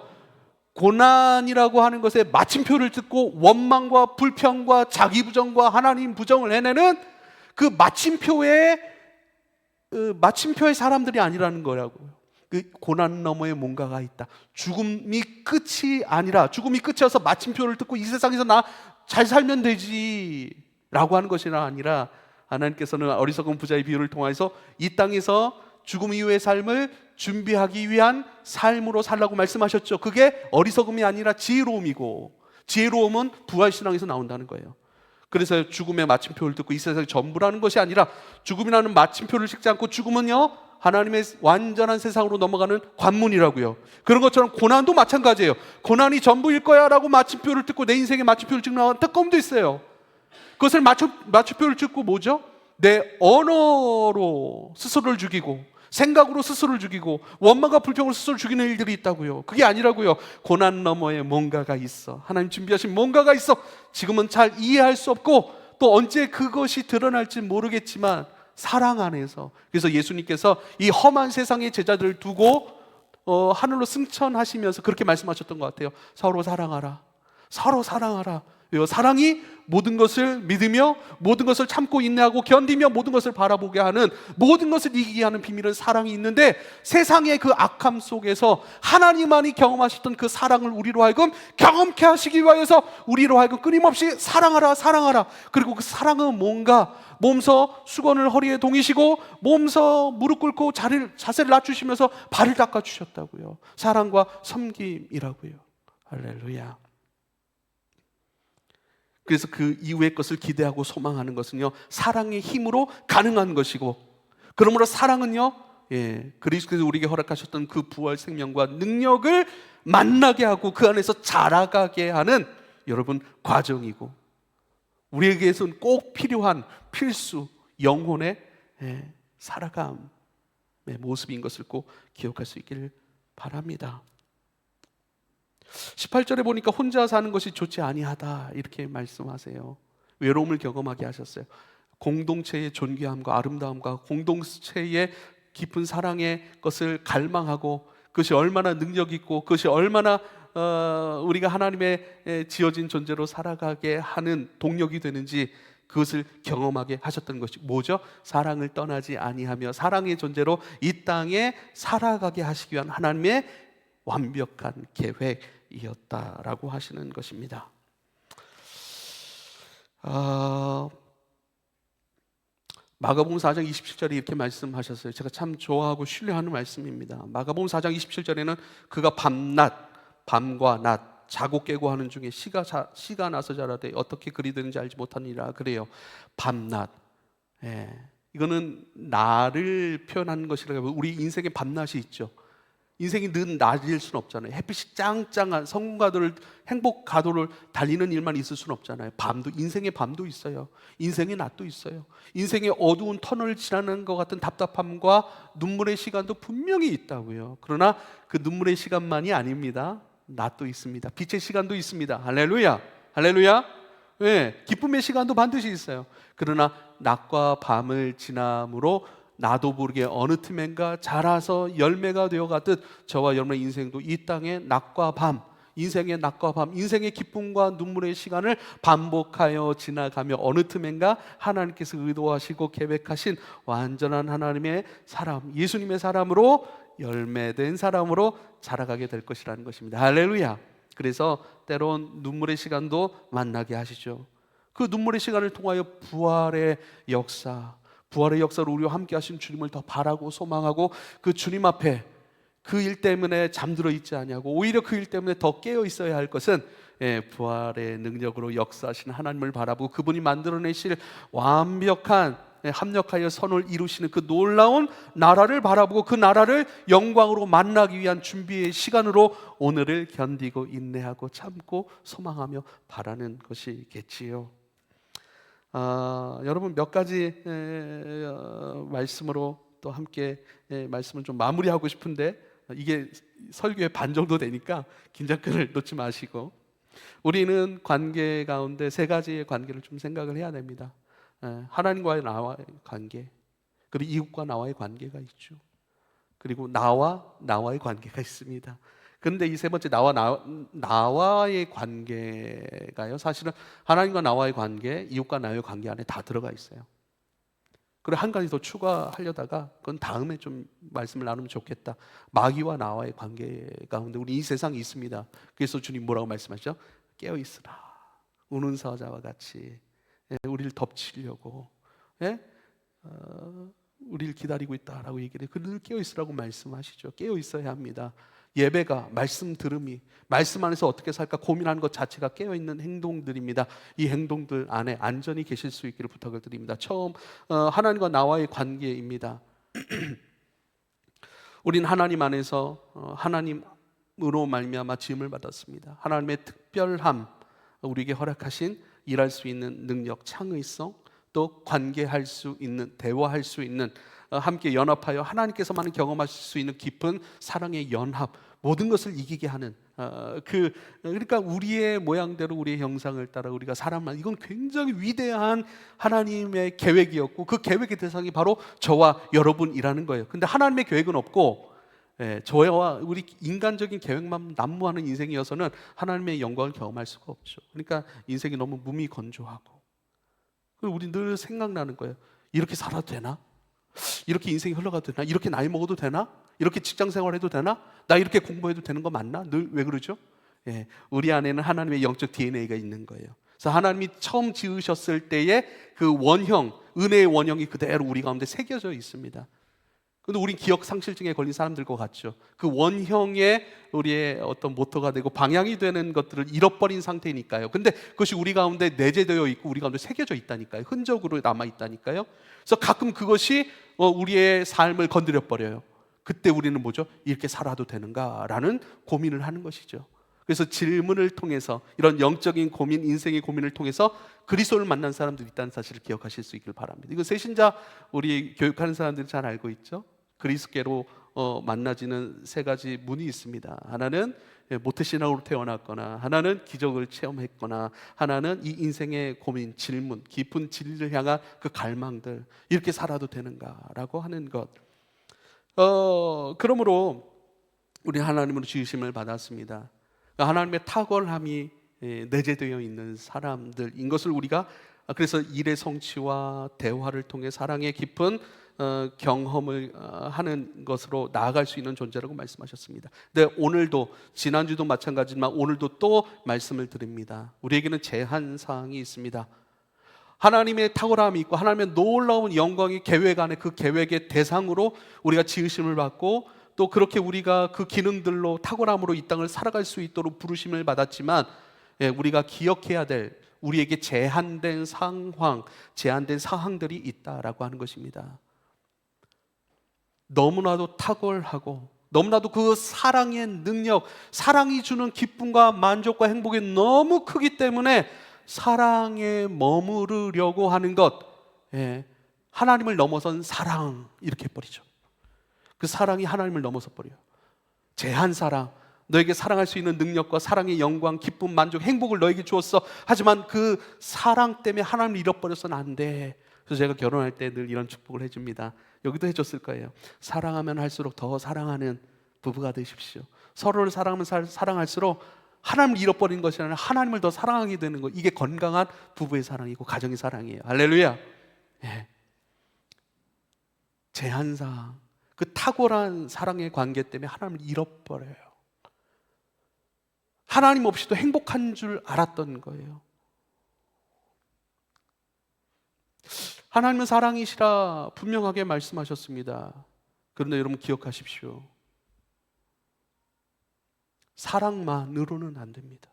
고난이라고 하는 것에 마침표를 듣고 원망과 불평과 자기 부정과 하나님 부정을 해내는 그 마침표의 사람들이 아니라는 거라고요. 그 고난 너머에 뭔가가 있다. 죽음이 끝이 아니라, 죽음이 끝이어서 마침표를 듣고 이 세상에서 나 잘 살면 되지 라고 하는 것이 아니라, 하나님께서는 어리석은 부자의 비유를 통해서 이 땅에서 죽음 이후의 삶을 준비하기 위한 삶으로 살라고 말씀하셨죠. 그게 어리석음이 아니라 지혜로움이고, 지혜로움은 부활신앙에서 나온다는 거예요. 그래서 죽음의 마침표를 듣고 이 세상이 전부라는 것이 아니라, 죽음이라는 마침표를 찍지 않고 죽음은요 하나님의 완전한 세상으로 넘어가는 관문이라고요. 그런 것처럼 고난도 마찬가지예요. 고난이 전부일 거야 라고 마침표를 듣고 내 인생의 마침표를 찍는 안타까움도 있어요. 그것을 마침표를 찍고 뭐죠? 내 언어로 스스로를 죽이고, 생각으로 스스로를 죽이고, 원망과 불평으로 스스로를 죽이는 일들이 있다고요. 그게 아니라고요. 고난 너머에 뭔가가 있어. 하나님 준비하신 뭔가가 있어. 지금은 잘 이해할 수 없고 또 언제 그것이 드러날지 모르겠지만 사랑 안에서. 그래서 예수님께서 이 험한 세상의 제자들을 두고 하늘로 승천하시면서 그렇게 말씀하셨던 것 같아요. 서로 사랑하라. 서로 사랑하라. 왜요? 사랑이 모든 것을 믿으며 모든 것을 참고 인내하고 견디며 모든 것을 바라보게 하는, 모든 것을 이기게 하는 비밀은 사랑이 있는데, 세상의 그 악함 속에서 하나님만이 경험하셨던 그 사랑을 우리로 하여금 경험케 하시기 위하여서 우리로 하여금 끊임없이 사랑하라 사랑하라. 그리고 그 사랑은 뭔가, 몸서 수건을 허리에 동이시고 몸서 무릎 꿇고 자세를 낮추시면서 발을 닦아주셨다고요. 사랑과 섬김이라고요. 할렐루야. 그래서 그 이후의 것을 기대하고 소망하는 것은요 사랑의 힘으로 가능한 것이고, 그러므로 사랑은요 그리스도께서 우리에게 허락하셨던 그 부활 생명과 능력을 만나게 하고 그 안에서 자라가게 하는 여러분 과정이고, 우리에게서는 꼭 필요한 필수 영혼의 살아감의 모습인 것을 꼭 기억할 수 있기를 바랍니다. 18절에 보니까 혼자 사는 것이 좋지 아니하다 이렇게 말씀하세요. 외로움을 경험하게 하셨어요. 공동체의 존귀함과 아름다움과 공동체의 깊은 사랑의 것을 갈망하고, 그것이 얼마나 능력 있고 그것이 얼마나 우리가 하나님의 지어진 존재로 살아가게 하는 동력이 되는지 그것을 경험하게 하셨던 것이 뭐죠? 사랑을 떠나지 아니하며 사랑의 존재로 이 땅에 살아가게 하시기 위한 하나님의 완벽한 계획이었다라고 하시는 것입니다. 마가복음 4장 27절에 이렇게 말씀하셨어요. 제가 참 좋아하고 신뢰하는 말씀입니다. 마가복음 4장 27절에는 그가 밤과 낮 자고 깨고 하는 중에 씨가 나서 자라되 어떻게 그리 되는지 알지 못하니라 그래요. 밤낮. 이거는 나를 표현하는 것이라고 하면 우리 인생에 밤낮이 있죠. 인생이 늘 낮일 수는 없잖아요. 햇빛이 짱짱한 성공가도를 행복 가도를 달리는 일만 있을 수는 없잖아요. 밤도, 인생의 밤도 있어요. 인생의 낮도 있어요. 인생의 어두운 터널을 지나는 것 같은 답답함과 눈물의 시간도 분명히 있다고요. 그러나 그 눈물의 시간만이 아닙니다. 낮도 있습니다. 빛의 시간도 있습니다. 할렐루야, 할렐루야. 기쁨의 시간도 반드시 있어요. 그러나 낮과 밤을 지남으로 나도 모르게 어느 틈엔가 자라서 열매가 되어가듯 저와 여러분의 인생도 이 땅의 낮과 밤, 인생의 낮과 밤, 인생의 기쁨과 눈물의 시간을 반복하여 지나가며 어느 틈엔가 하나님께서 의도하시고 계획하신 완전한 하나님의 사람, 예수님의 사람으로 열매된 사람으로 자라가게 될 것이라는 것입니다. 할렐루야. 그래서 때론 눈물의 시간도 만나게 하시죠. 그 눈물의 시간을 통하여 부활의 역사로 우리와 함께 하신 주님을 더 바라고 소망하고 그 주님 앞에 그 일 때문에 잠들어 있지 아니하고 오히려 그 일 때문에 더 깨어 있어야 할 것은 부활의 능력으로 역사하신 하나님을 바라보고 그분이 만들어내실 완벽한 합력하여 선을 이루시는 그 놀라운 나라를 바라보고 그 나라를 영광으로 만나기 위한 준비의 시간으로 오늘을 견디고 인내하고 참고 소망하며 바라는 것이겠지요. 여러분 몇 가지 말씀으로 또 함께 말씀을 좀 마무리하고 싶은데 이게 설교의 반 정도 되니까 긴장끈을 놓지 마시고, 우리는 관계 가운데 세 가지의 관계를 좀 생각을 해야 됩니다. 하나님과의 나와의 관계, 그리고 이웃과 나와의 관계가 있죠. 그리고 나와의 관계가 있습니다. 그런데 이 세 번째 나와의 관계가요, 사실은 하나님과 나와의 관계, 이웃과 나와의 관계 안에 다 들어가 있어요. 그리고 한 가지 더 추가하려다가 그건 다음에 좀 말씀을 나누면 좋겠다. 마귀와 나와의 관계 가운데 우리 이 세상이 있습니다. 그래서 주님 뭐라고 말씀하시죠? 깨어 있으라. 우는 사자와 같이 우리를 덮치려고 우리를 기다리고 있다라고 얘기를 해요. 늘 깨어 있으라고 말씀하시죠. 깨어 있어야 합니다. 예배가, 말씀 들음이, 말씀 안에서 어떻게 살까 고민하는 것 자체가 깨어있는 행동들입니다. 이 행동들 안에 안전히 계실 수 있기를 부탁을 드립니다. 처음 하나님과 나와의 관계입니다. 우린 하나님 안에서 하나님으로 말미암아 지음을 받았습니다. 하나님의 특별함, 우리에게 허락하신 일할 수 있는 능력, 창의성, 또 관계할 수 있는, 대화할 수 있는, 함께 연합하여 하나님께서만 경험하실 수 있는 깊은 사랑의 연합, 모든 것을 이기게 하는 그러니까 우리의 모양대로 우리의 형상을 따라 우리가 사람만, 이건 굉장히 위대한 하나님의 계획이었고 그 계획의 대상이 바로 저와 여러분이라는 거예요. 근데 하나님의 계획은 없고 저와 우리 인간적인 계획만 난무하는 인생이어서는 하나님의 영광을 경험할 수가 없죠. 그러니까 인생이 너무 무미건조하고, 우리 늘 생각나는 거예요. 이렇게 살아도 되나? 이렇게 인생이 흘러가도 되나? 이렇게 나이 먹어도 되나? 이렇게 직장 생활해도 되나? 나 이렇게 공부해도 되는 거 맞나? 늘 왜 그러죠? 우리 안에는 하나님의 영적 DNA가 있는 거예요. 그래서 하나님이 처음 지으셨을 때의 그 원형, 은혜의 원형이 그대로 우리 가운데 새겨져 있습니다. 근데 우린 기억 상실증에 걸린 사람들과 같죠. 그 원형의 우리의 어떤 모토가 되고 방향이 되는 것들을 잃어버린 상태니까요. 근데 그것이 우리 가운데 내재되어 있고 우리 가운데 새겨져 있다니까요. 흔적으로 남아 있다니까요. 그래서 가끔 그것이 우리의 삶을 건드려 버려요. 그때 우리는 뭐죠? 이렇게 살아도 되는가라는 고민을 하는 것이죠. 그래서 질문을 통해서, 이런 영적인 고민, 인생의 고민을 통해서 그리스도를 만난 사람들이 있다는 사실을 기억하실 수 있기를 바랍니다. 이거 새신자 우리 교육하는 사람들이 잘 알고 있죠. 그리스도께로 만나지는 세 가지 문이 있습니다. 하나는 모태신앙으로 태어났거나, 하나는 기적을 체험했거나, 하나는 이 인생의 고민, 질문, 깊은 진리를 향한 그 갈망들, 이렇게 살아도 되는가라고 하는 것. 그러므로 우리 하나님으로 지으심을 받았습니다. 하나님의 탁월함이 내재되어 있는 사람들인 것을 우리가, 그래서 일의 성취와 대화를 통해 사랑의 깊은 경험을 하는 것으로 나아갈 수 있는 존재라고 말씀하셨습니다. 근데 오늘도, 지난주도 마찬가지지만 오늘도 또 말씀을 드립니다. 우리에게는 제한사항이 있습니다. 하나님의 탁월함이 있고 하나님의 놀라운 영광이 계획 안에, 그 계획의 대상으로 우리가 지으심을 받고, 또 그렇게 우리가 그 기능들로 탁월함으로 이 땅을 살아갈 수 있도록 부르심을 받았지만, 우리가 기억해야 될 우리에게 제한된 상황, 제한된 사항들이 있다라고 하는 것입니다. 너무나도 탁월하고 너무나도 그 사랑의 능력, 사랑이 주는 기쁨과 만족과 행복이 너무 크기 때문에 사랑에 머무르려고 하는 것, 하나님을 넘어선 사랑, 이렇게 해버리죠. 그 사랑이 하나님을 넘어서 버려요. 제한 사랑, 너에게 사랑할 수 있는 능력과 사랑의 영광, 기쁨, 만족, 행복을 너에게 주었어. 하지만 그 사랑 때문에 하나님을 잃어버려서는 안 돼. 그래서 제가 결혼할 때 늘 이런 축복을 해줍니다. 여기도 해줬을 거예요. 사랑하면 할수록 더 사랑하는 부부가 되십시오. 서로를 사랑하면 사랑할수록 하나님을 잃어버리는 것이 아니라 하나님을 더 사랑하게 되는 것, 이게 건강한 부부의 사랑이고 가정의 사랑이에요. 할렐루야. 제한사항, 그 탁월한 사랑의 관계 때문에 하나님을 잃어버려요. 하나님 없이도 행복한 줄 알았던 거예요. 하나님은 사랑이시라 분명하게 말씀하셨습니다. 그런데 여러분 기억하십시오. 사랑만으로는 안 됩니다.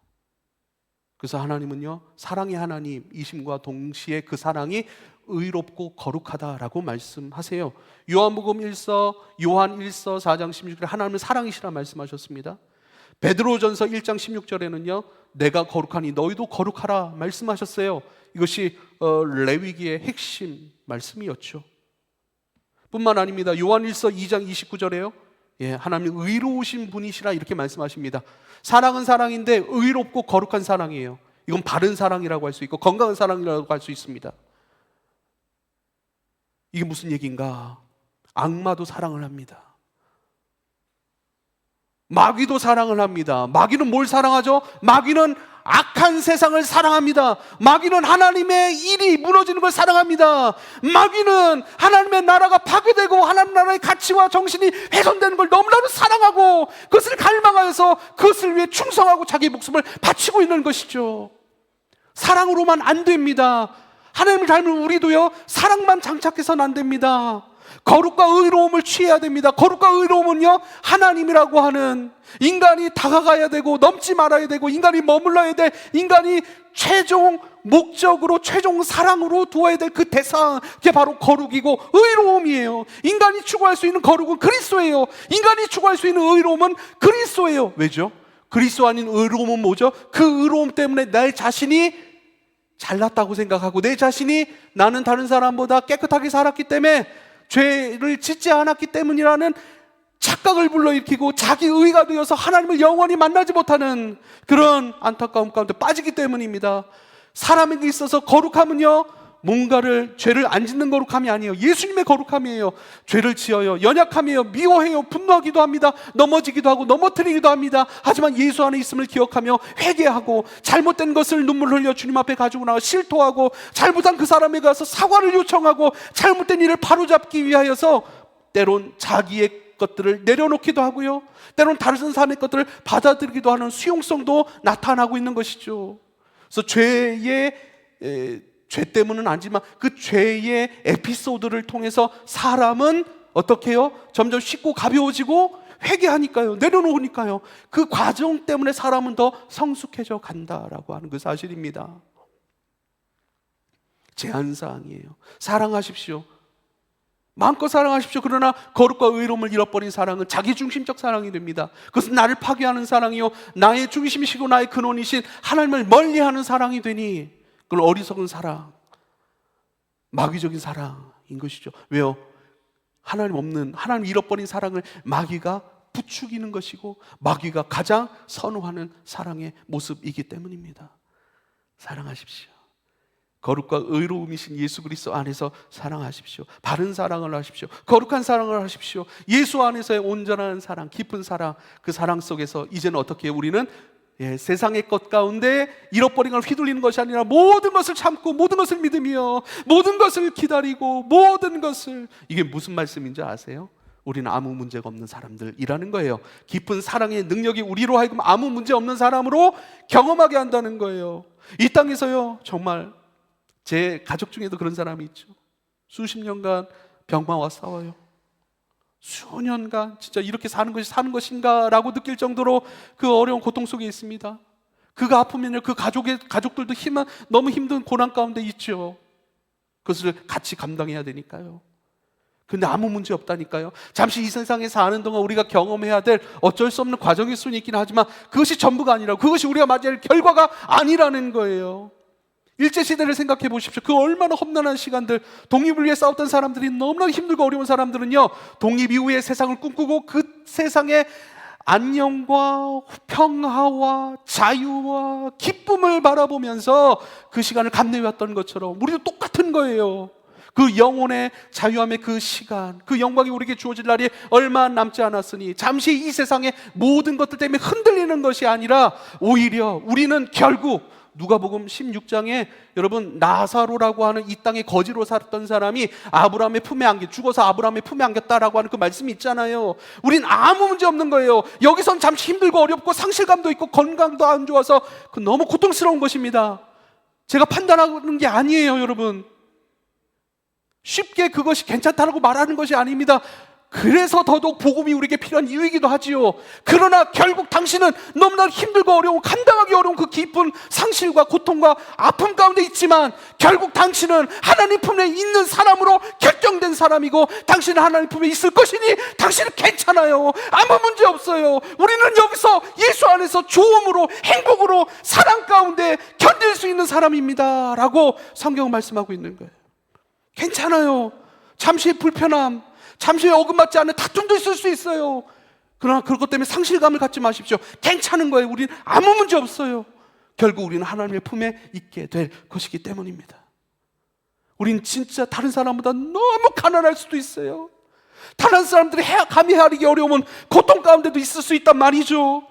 그래서 하나님은요, 사랑의 하나님이심과 동시에 그 사랑이 의롭고 거룩하다라고 말씀하세요. 요한 1서 4장 16절에 하나님은 사랑이시라 말씀하셨습니다. 베드로전서 1장 16절에는요, 내가 거룩하니 너희도 거룩하라 말씀하셨어요. 이것이 레위기의 핵심 말씀이었죠. 뿐만 아닙니다. 요한일서 2장 29절에요, 하나님 의로우신 분이시라 이렇게 말씀하십니다. 사랑은 사랑인데 의롭고 거룩한 사랑이에요. 이건 바른 사랑이라고 할 수 있고 건강한 사랑이라고 할 수 있습니다. 이게 무슨 얘기인가? 악마도 사랑을 합니다. 마귀도 사랑을 합니다. 마귀는 뭘 사랑하죠? 마귀는 악한 세상을 사랑합니다. 마귀는 하나님의 일이 무너지는 걸 사랑합니다. 마귀는 하나님의 나라가 파괴되고 하나님 나라의 가치와 정신이 훼손되는 걸 너무나도 사랑하고 그것을 갈망하여서 그것을 위해 충성하고 자기 목숨을 바치고 있는 것이죠. 사랑으로만 안 됩니다. 하나님을 닮은 우리도요, 사랑만 장착해서는 안 됩니다. 거룩과 의로움을 취해야 됩니다. 거룩과 의로움은요, 하나님이라고 하는, 인간이 다가가야 되고 넘지 말아야 되고 인간이 머물러야 돼, 인간이 최종 목적으로 최종 사랑으로 두어야 될 그 대상, 그게 바로 거룩이고 의로움이에요. 인간이 추구할 수 있는 거룩은 그리스도예요. 인간이 추구할 수 있는 의로움은 그리스도예요. 왜죠? 그리스도 아닌 의로움은 뭐죠? 그 의로움 때문에 내 자신이 잘났다고 생각하고 내 자신이 나는 다른 사람보다 깨끗하게 살았기 때문에 죄를 짓지 않았기 때문이라는 착각을 불러일으키고 자기 의가 되어서 하나님을 영원히 만나지 못하는 그런 안타까움 가운데 빠지기 때문입니다. 사람에게 있어서 거룩함은요, 뭔가를, 죄를 안 짓는 거룩함이 아니에요. 예수님의 거룩함이에요. 죄를 지어요, 연약함이에요, 미워해요, 분노하기도 합니다, 넘어지기도 하고 넘어뜨리기도 합니다. 하지만 예수 안에 있음을 기억하며 회개하고 잘못된 것을 눈물 흘려 주님 앞에 가지고 나와 실토하고 잘못한 그 사람에게 가서 사과를 요청하고 잘못된 일을 바로잡기 위하여서 때론 자기의 것들을 내려놓기도 하고요, 때론 다른 사람의 것들을 받아들이기도 하는 수용성도 나타나고 있는 것이죠. 그래서 죄 때문은 아니지만 그 죄의 에피소드를 통해서 사람은 어떻게 해요? 점점 쉽고 가벼워지고 회개하니까요, 내려놓으니까요, 그 과정 때문에 사람은 더 성숙해져 간다라고 하는 그 사실입니다. 제한사항이에요. 사랑하십시오. 마음껏 사랑하십시오. 그러나 거룩과 의로움을 잃어버린 사랑은 자기중심적 사랑이 됩니다. 그것은 나를 파괴하는 사랑이요, 나의 중심이시고 나의 근원이신 하나님을 멀리하는 사랑이 되니 그건 어리석은 사랑, 마귀적인 사랑인 것이죠. 왜요? 하나님 없는, 하나님 잃어버린 사랑을 마귀가 부추기는 것이고 마귀가 가장 선호하는 사랑의 모습이기 때문입니다. 사랑하십시오. 거룩과 의로움이신 예수 그리스도 안에서 사랑하십시오. 바른 사랑을 하십시오. 거룩한 사랑을 하십시오. 예수 안에서의 온전한 사랑, 깊은 사랑, 그 사랑 속에서 이제는 어떻게 우리는 세상의 것 가운데 잃어버린 걸 휘둘리는 것이 아니라 모든 것을 참고 모든 것을 믿으며 모든 것을 기다리고 모든 것을, 이게 무슨 말씀인지 아세요? 우리는 아무 문제가 없는 사람들이라는 거예요. 깊은 사랑의 능력이 우리로 하여금 아무 문제 없는 사람으로 경험하게 한다는 거예요. 이 땅에서요, 정말 제 가족 중에도 그런 사람이 있죠. 수십 년간 병마와 싸워요. 수년간 진짜 이렇게 사는 것이 사는 것인가 라고 느낄 정도로 그 어려운 고통 속에 있습니다. 그가 아프면요, 그 가족들도 너무 힘든 고난 가운데 있죠. 그것을 같이 감당해야 되니까요. 근데 아무 문제 없다니까요. 잠시 이 세상에 사는 동안 우리가 경험해야 될 어쩔 수 없는 과정일 수는 있긴 하지만 그것이 전부가 아니라, 그것이 우리가 맞이할 할 결과가 아니라는 거예요. 일제시대를 생각해 보십시오. 그 얼마나 험난한 시간들, 독립을 위해 싸웠던 사람들이, 너무나 힘들고 어려운 사람들은요, 독립 이후의 세상을 꿈꾸고 그 세상의 안녕과 평화와 자유와 기쁨을 바라보면서 그 시간을 감내해왔던 것처럼 우리도 똑같은 거예요. 그 영혼의 자유함의 그 시간, 그 영광이 우리에게 주어질 날이 얼마 남지 않았으니 잠시 이 세상의 모든 것들 때문에 흔들리는 것이 아니라 오히려 우리는 결국 누가복음 16장에 여러분, 나사로라고 하는 이 땅에 거지로 살았던 사람이 아브라함의 품에 안겨, 죽어서 아브라함의 품에 안겼다라고 하는 그 말씀이 있잖아요. 우린 아무 문제 없는 거예요. 여기선 잠시 힘들고 어렵고 상실감도 있고 건강도 안 좋아서 그 너무 고통스러운 것입니다. 제가 판단하는 게 아니에요, 여러분. 쉽게 그것이 괜찮다고 말하는 것이 아닙니다. 그래서 더더욱 복음이 우리에게 필요한 이유이기도 하지요. 그러나 결국 당신은 너무나 힘들고 어려운, 감당하기 어려운 그 깊은 상실과 고통과 아픔 가운데 있지만 결국 당신은 하나님 품에 있는 사람으로 결정된 사람이고 당신은 하나님 품에 있을 것이니 당신은 괜찮아요. 아무 문제 없어요. 우리는 여기서 예수 안에서 좋음으로, 행복으로, 사랑 가운데 견딜 수 있는 사람입니다 라고 성경은 말씀하고 있는 거예요. 괜찮아요. 잠시의 불편함, 잠시 어긋맞지 않는 다툼도 있을 수 있어요. 그러나 그것 때문에 상실감을 갖지 마십시오. 괜찮은 거예요. 우리는 아무 문제 없어요. 결국 우리는 하나님의 품에 있게 될 것이기 때문입니다. 우린 진짜 다른 사람보다 너무 가난할 수도 있어요. 다른 사람들이 감히 헤아리기 어려우면 고통 가운데도 있을 수 있단 말이죠.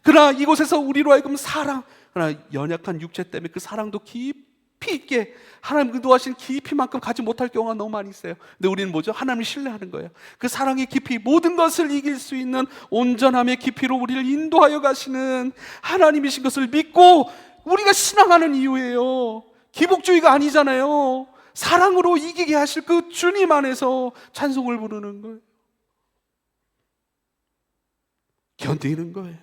그러나 이곳에서 우리로 하여금 사랑, 그러나 연약한 육체 때문에 그 사랑도 깊이 있게, 하나님 의도하신 깊이만큼 가지 못할 경우가 너무 많이 있어요. 근데 우리는 뭐죠? 하나님을 신뢰하는 거예요. 그 사랑의 깊이, 모든 것을 이길 수 있는 온전함의 깊이로 우리를 인도하여 가시는 하나님이신 것을 믿고 우리가 신앙하는 이유예요. 기복주의가 아니잖아요. 사랑으로 이기게 하실 그 주님 안에서 찬송을 부르는 거예요. 견디는 거예요.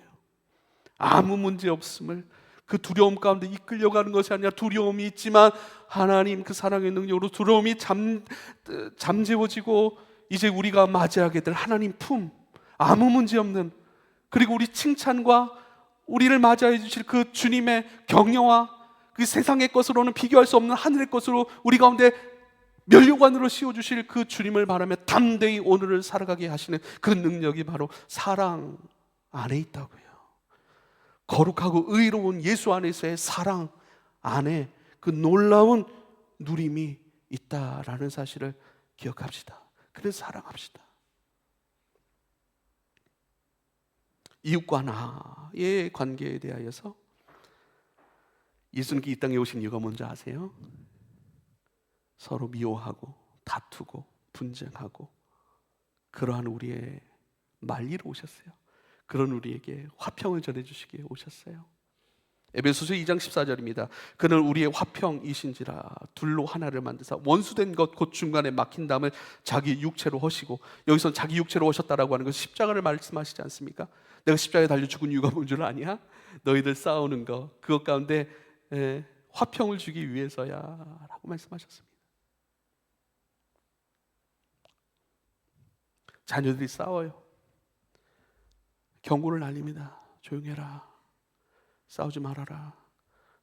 아무 문제 없음을, 그 두려움 가운데 이끌려가는 것이 아니라 두려움이 있지만 하나님 그 사랑의 능력으로 두려움이 잠재워지고 이제 우리가 맞이하게 될 하나님 품, 아무 문제 없는, 그리고 우리 칭찬과 우리를 맞이해 주실 그 주님의 격려와 그 세상의 것으로는 비교할 수 없는 하늘의 것으로 우리 가운데 면류관으로 씌워주실 그 주님을 바라며 담대히 오늘을 살아가게 하시는 그 능력이 바로 사랑 안에 있다고요. 거룩하고 의로운 예수 안에서의 사랑 안에 그 놀라운 누림이 있다라는 사실을 기억합시다. 그래서 사랑합시다. 이웃과 나의 관계에 대하여서 예수님께 이 땅에 오신 이유가 뭔지 아세요? 서로 미워하고 다투고 분쟁하고 그러한 우리의 말리러 오셨어요. 그런 우리에게 화평을 전해주시기에 오셨어요. 에베소서 2장 14절입니다. 그는 우리의 화평이신지라 둘로 하나를 만드사 원수된 것 곧 중간에 막힌 담을 자기 육체로 허시고, 여기서 자기 육체로 허셨다라고 하는 것은 십자가를 말씀하시지 않습니까? 내가 십자가에 달려 죽은 이유가 뭔 줄 아냐? 너희들 싸우는 거, 그것 가운데 화평을 주기 위해서야 라고 말씀하셨습니다. 자녀들이 싸워요. 경고를 날립니다. 조용해라. 싸우지 말아라.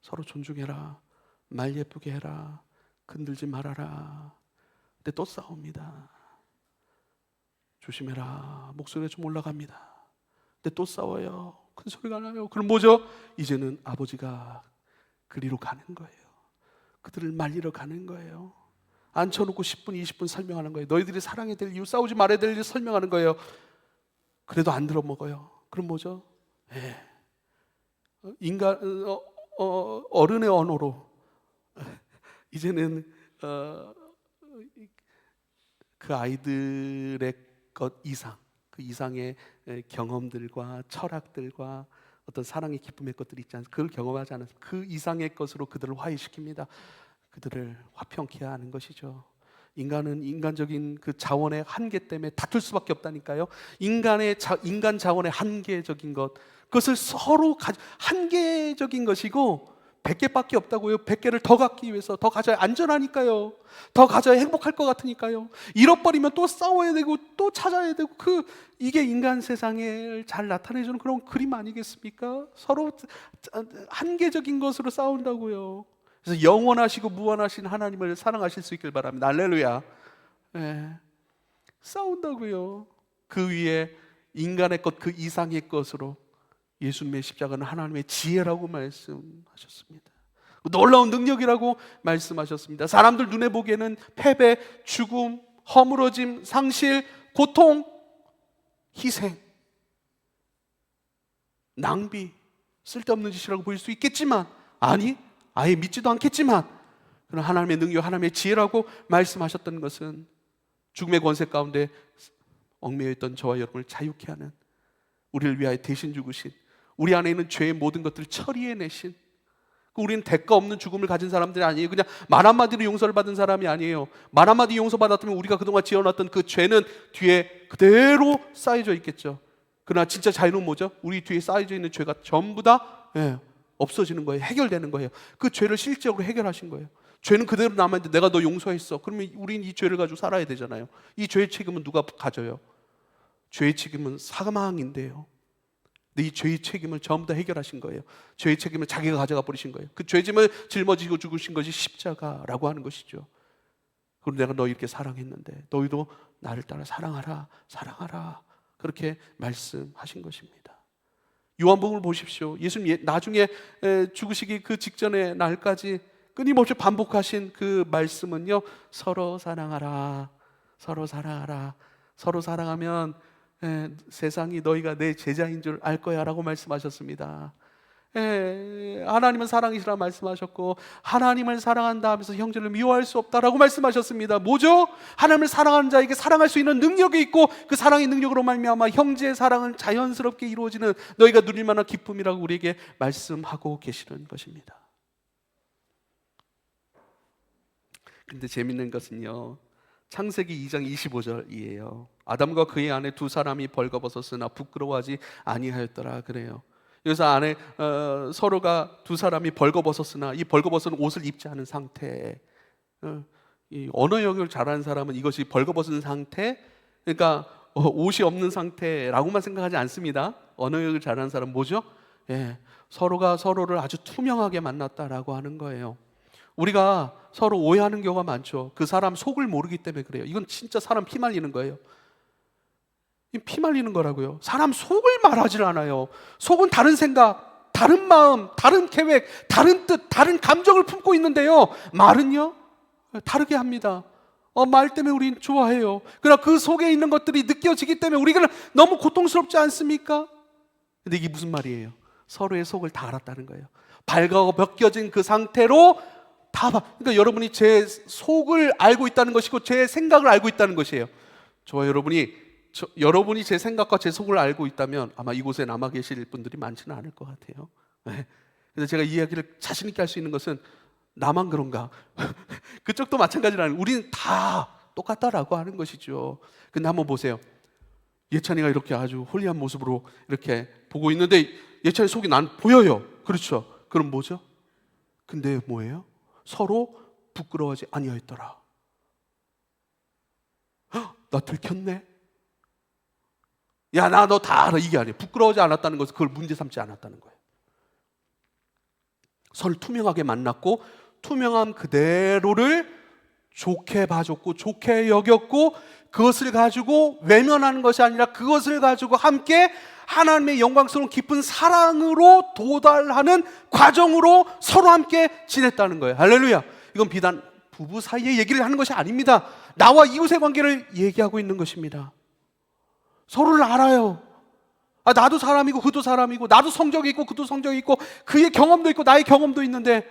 서로 존중해라. 말 예쁘게 해라. 건들지 말아라. 근데 또 싸웁니다. 조심해라. 목소리가 좀 올라갑니다. 근데 또 싸워요. 큰 소리가 나요. 그럼 뭐죠? 이제는 아버지가 그리로 가는 거예요. 그들을 말리러 가는 거예요. 앉혀놓고 10분, 20분 설명하는 거예요. 너희들이 사랑해야 될 이유, 싸우지 말아야 될 이유 설명하는 거예요. 그래도 안 들어먹어요. 그럼 뭐죠? 인간, 어른의 언어로 이제는 그 아이들의 것 이상, 그 이상의 경험들과 철학들과 어떤 사랑의 기쁨의 것들이 있지 않습니까? 그걸 경험하지 않아서 그 이상의 것으로 그들을 화해시킵니다. 그들을 화평케 하는 것이죠. 인간은 인간적인 그 자원의 한계 때문에 다툴 수밖에 없다니까요. 인간 자원의 한계적인 것, 그것을 서로 한계적인 것이고 100개밖에 없다고요. 100개를 더 갖기 위해서 더 가져야 안전하니까요. 더 가져야 행복할 것 같으니까요. 잃어버리면 또 싸워야 되고 또 찾아야 되고, 이게 인간 세상을 잘 나타내주는 그런 그림 아니겠습니까? 서로 한계적인 것으로 싸운다고요. 그래서 영원하시고 무한하신 하나님을 사랑하실 수 있길 바랍니다. 할렐루야. 싸운다고요. 그 위에 인간의 것, 그 이상의 것으로 예수님의 십자가는 하나님의 지혜라고 말씀하셨습니다. 놀라운 능력이라고 말씀하셨습니다. 사람들 눈에 보기에는 패배, 죽음, 허물어짐, 상실, 고통, 희생, 낭비, 쓸데없는 짓이라고 보일 수 있겠지만, 아니, 아예 믿지도 않겠지만, 그런 하나님의 능력, 하나님의 지혜라고 말씀하셨던 것은 죽음의 권세 가운데 얽매여 있던 저와 여러분을 자유케 하는, 우리를 위하여 대신 죽으신, 우리 안에 있는 죄의 모든 것들을 처리해내신, 우리는 대가 없는 죽음을 가진 사람들이 아니에요. 그냥 말 한마디로 용서를 받은 사람이 아니에요. 말 한마디 용서받았다면 우리가 그동안 지어놨던 그 죄는 뒤에 그대로 쌓여져 있겠죠. 그러나 진짜 자유는 뭐죠? 우리 뒤에 쌓여져 있는 죄가 전부 다 없어지는 거예요. 해결되는 거예요. 그 죄를 실제로 해결하신 거예요. 죄는 그대로 남아있는데 내가 너 용서했어. 그러면 우린 이 죄를 가지고 살아야 되잖아요. 이 죄의 책임은 누가 가져요? 죄의 책임은 사망인데요. 근데 이 죄의 책임을 전부 다 해결하신 거예요. 죄의 책임을 자기가 가져가 버리신 거예요. 그 죄짐을 짊어지고 죽으신 것이 십자가라고 하는 것이죠. 그리고 내가 너 이렇게 사랑했는데 너희도 나를 따라 사랑하라, 사랑하라, 그렇게 말씀하신 것입니다. 요한복음을 보십시오. 예수님 나중에 죽으시기 그 직전의 날까지 끊임없이 반복하신 그 말씀은요, 서로 사랑하라, 서로 사랑하라, 서로 사랑하면 세상이 너희가 내 제자인 줄 알 거야 라고 말씀하셨습니다. 하나님은 사랑이시라 말씀하셨고, 하나님을 사랑한다 하면서 형제를 미워할 수 없다라고 말씀하셨습니다. 뭐죠? 하나님을 사랑하는 자에게 사랑할 수 있는 능력이 있고, 그 사랑의 능력으로 말미암아 형제의 사랑은 자연스럽게 이루어지는 너희가 누릴 만한 기쁨이라고 우리에게 말씀하고 계시는 것입니다. 근데 재밌는 것은요, 창세기 2장 25절이에요. 아담과 그의 아내 두 사람이 벌거벗었으나 부끄러워하지 아니하였더라 그래요. 여기서 안에 서로가 두 사람이 벌거벗었으나, 이 벌거벗은 옷을 입지 않은 상태, 이 언어 영역을 잘하는 사람은 이것이 벌거벗은 상태, 그러니까 옷이 없는 상태라고만 생각하지 않습니다. 언어 영역을 잘하는 사람은 뭐죠? 서로가 서로를 아주 투명하게 만났다라고 하는 거예요. 우리가 서로 오해하는 경우가 많죠. 그 사람 속을 모르기 때문에 그래요. 이건 진짜 사람 피 말리는 거예요. 피 말리는 거라고요. 사람 속을 말하질 않아요. 속은 다른 생각, 다른 마음, 다른 계획, 다른 뜻, 다른 감정을 품고 있는데요, 말은요 다르게 합니다. 말 때문에 우린 좋아해요. 그러나 그 속에 있는 것들이 느껴지기 때문에 우리가 너무 고통스럽지 않습니까? 근데 이게 무슨 말이에요? 서로의 속을 다 알았다는 거예요. 밝아고 벗겨진 그 상태로 그러니까 여러분이 제 속을 알고 있다는 것이고 제 생각을 알고 있다는 것이에요. 저와 여러분이 제 생각과 제 속을 알고 있다면 아마 이곳에 남아 계실 분들이 많지는 않을 것 같아요. 그래서 제가 이 이야기를 자신 있게 할 수 있는 것은 나만 그런가? 그쪽도 마찬가지라는, 우리는 다 똑같다라고 하는 것이죠. 근데 한번 보세요. 예찬이가 이렇게 아주 홀리한 모습으로 이렇게 보고 있는데 예찬이 속이 난 보여요. 그렇죠? 그럼 뭐죠? 근데 뭐예요? 서로 부끄러워하지 아니하였더라. 나 들켰네. 야, 나 너 다 알아. 이게 아니에요. 부끄러워하지 않았다는 것은 그걸 문제 삼지 않았다는 거예요. 서로 투명하게 만났고 투명함 그대로를 좋게 봐줬고 좋게 여겼고 그것을 가지고 외면하는 것이 아니라 그것을 가지고 함께 하나님의 영광스러운 깊은 사랑으로 도달하는 과정으로 서로 함께 지냈다는 거예요. 할렐루야. 이건 비단 부부 사이의 얘기를 하는 것이 아닙니다. 나와 이웃의 관계를 얘기하고 있는 것입니다. 서로를 알아요. 나도 사람이고 그도 사람이고, 나도 성적이 있고 그도 성적이 있고, 그의 경험도 있고 나의 경험도 있는데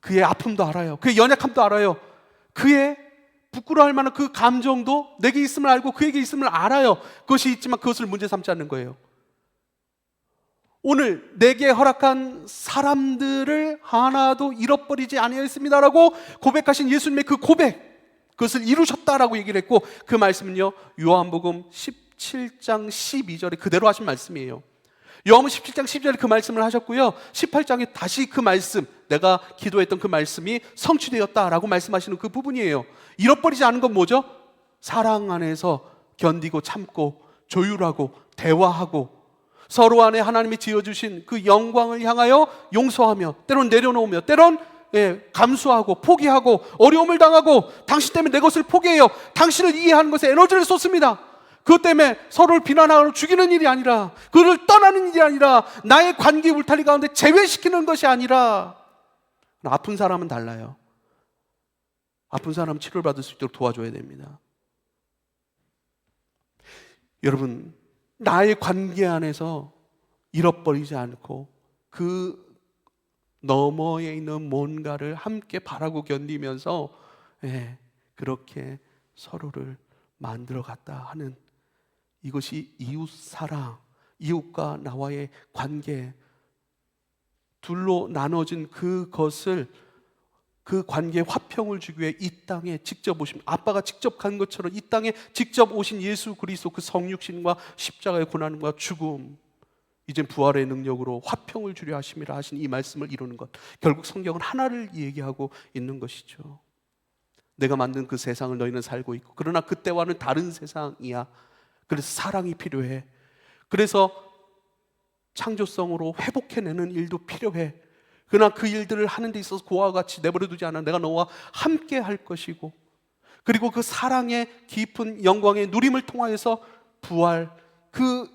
그의 아픔도 알아요. 그의 연약함도 알아요. 그의 부끄러워할 만한 그 감정도 내게 있음을 알고 그에게 있음을 알아요. 그것이 있지만 그것을 문제 삼지 않는 거예요. 오늘 내게 허락한 사람들을 하나도 잃어버리지 아니하였습니다라고 고백하신 예수님의 그 고백, 그것을 이루셨다라고 얘기를 했고, 그 말씀은요 요한복음 17장 12절에 그대로 하신 말씀이에요. 요한복음 17장 12절에 그 말씀을 하셨고요, 18장에 다시 그 말씀, 내가 기도했던 그 말씀이 성취되었다라고 말씀하시는 그 부분이에요. 잃어버리지 않은 건 뭐죠? 사랑 안에서 견디고 참고 조율하고 대화하고 서로 안에 하나님이 지어주신 그 영광을 향하여 용서하며, 때론 내려놓으며, 때론 감수하고 포기하고 어려움을 당하고, 당신 때문에 내 것을 포기해요, 당신을 이해하는 것에 에너지를 쏟습니다. 그것 때문에 서로를 비난하고 죽이는 일이 아니라, 그를 떠나는 일이 아니라, 나의 관계 울타리 가운데 제외시키는 것이 아니라. 아픈 사람은 달라요. 아픈 사람은 치료를 받을 수 있도록 도와줘야 됩니다. 여러분, 나의 관계 안에서 잃어버리지 않고 그 너머에 있는 뭔가를 함께 바라고 견디면서 그렇게 서로를 만들어갔다 하는, 이것이 이웃사랑, 이웃과 나와의 관계, 둘로 나눠진 그것을, 그 관계에 화평을 주기 위해 이 땅에 직접 오신, 아빠가 직접 간 것처럼 이 땅에 직접 오신 예수 그리스도, 그 성육신과 십자가의 고난과 죽음, 이젠 부활의 능력으로 화평을 주려 하심이라 하신 이 말씀을 이루는 것, 결국 성경은 하나를 얘기하고 있는 것이죠. 내가 만든 그 세상을 너희는 살고 있고, 그러나 그때와는 다른 세상이야. 그래서 사랑이 필요해. 그래서 창조성으로 회복해내는 일도 필요해. 그러나 그 일들을 하는 데 있어서 고아와 같이 내버려두지 않아. 내가 너와 함께 할 것이고, 그리고 그 사랑의 깊은 영광의 누림을 통하여서 부활, 그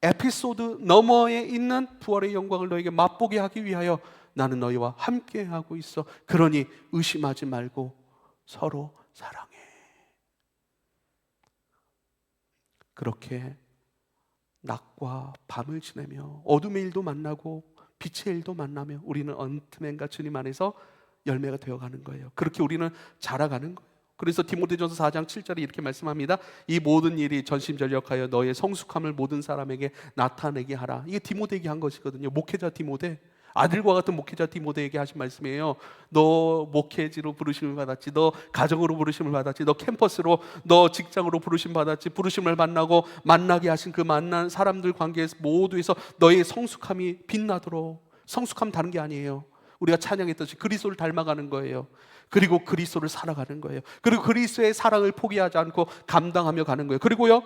에피소드 너머에 있는 부활의 영광을 너에게 맛보게 하기 위하여 나는 너희와 함께 하고 있어. 그러니 의심하지 말고 서로 사랑해. 그렇게 낮과 밤을 지내며 어둠의 일도 만나고 빛의 일도 만나며 우리는 언트맨과 주님 안에서 열매가 되어가는 거예요. 그렇게 우리는 자라가는 거예요. 그래서 디모데전서 4장 7절에 이렇게 말씀합니다. 이 모든 일이 전심전력하여 너의 성숙함을 모든 사람에게 나타내게 하라. 이게 디모데에게 한 것이거든요. 목회자 디모데, 아들과 같은 목회자 디모데에게 하신 말씀이에요. 너 목회지로 부르심을 받았지, 너 가정으로 부르심을 받았지, 너 캠퍼스로, 너 직장으로 부르심 받았지, 부르심을 만나고 만나게 하신 그 만난 사람들 관계에서 모두에서 너의 성숙함이 빛나도록. 성숙함 다른 게 아니에요. 우리가 찬양했듯이 그리스도를 닮아가는 거예요. 그리고 그리스도를 살아가는 거예요. 그리고 그리스도의 사랑을 포기하지 않고 감당하며 가는 거예요. 그리고요,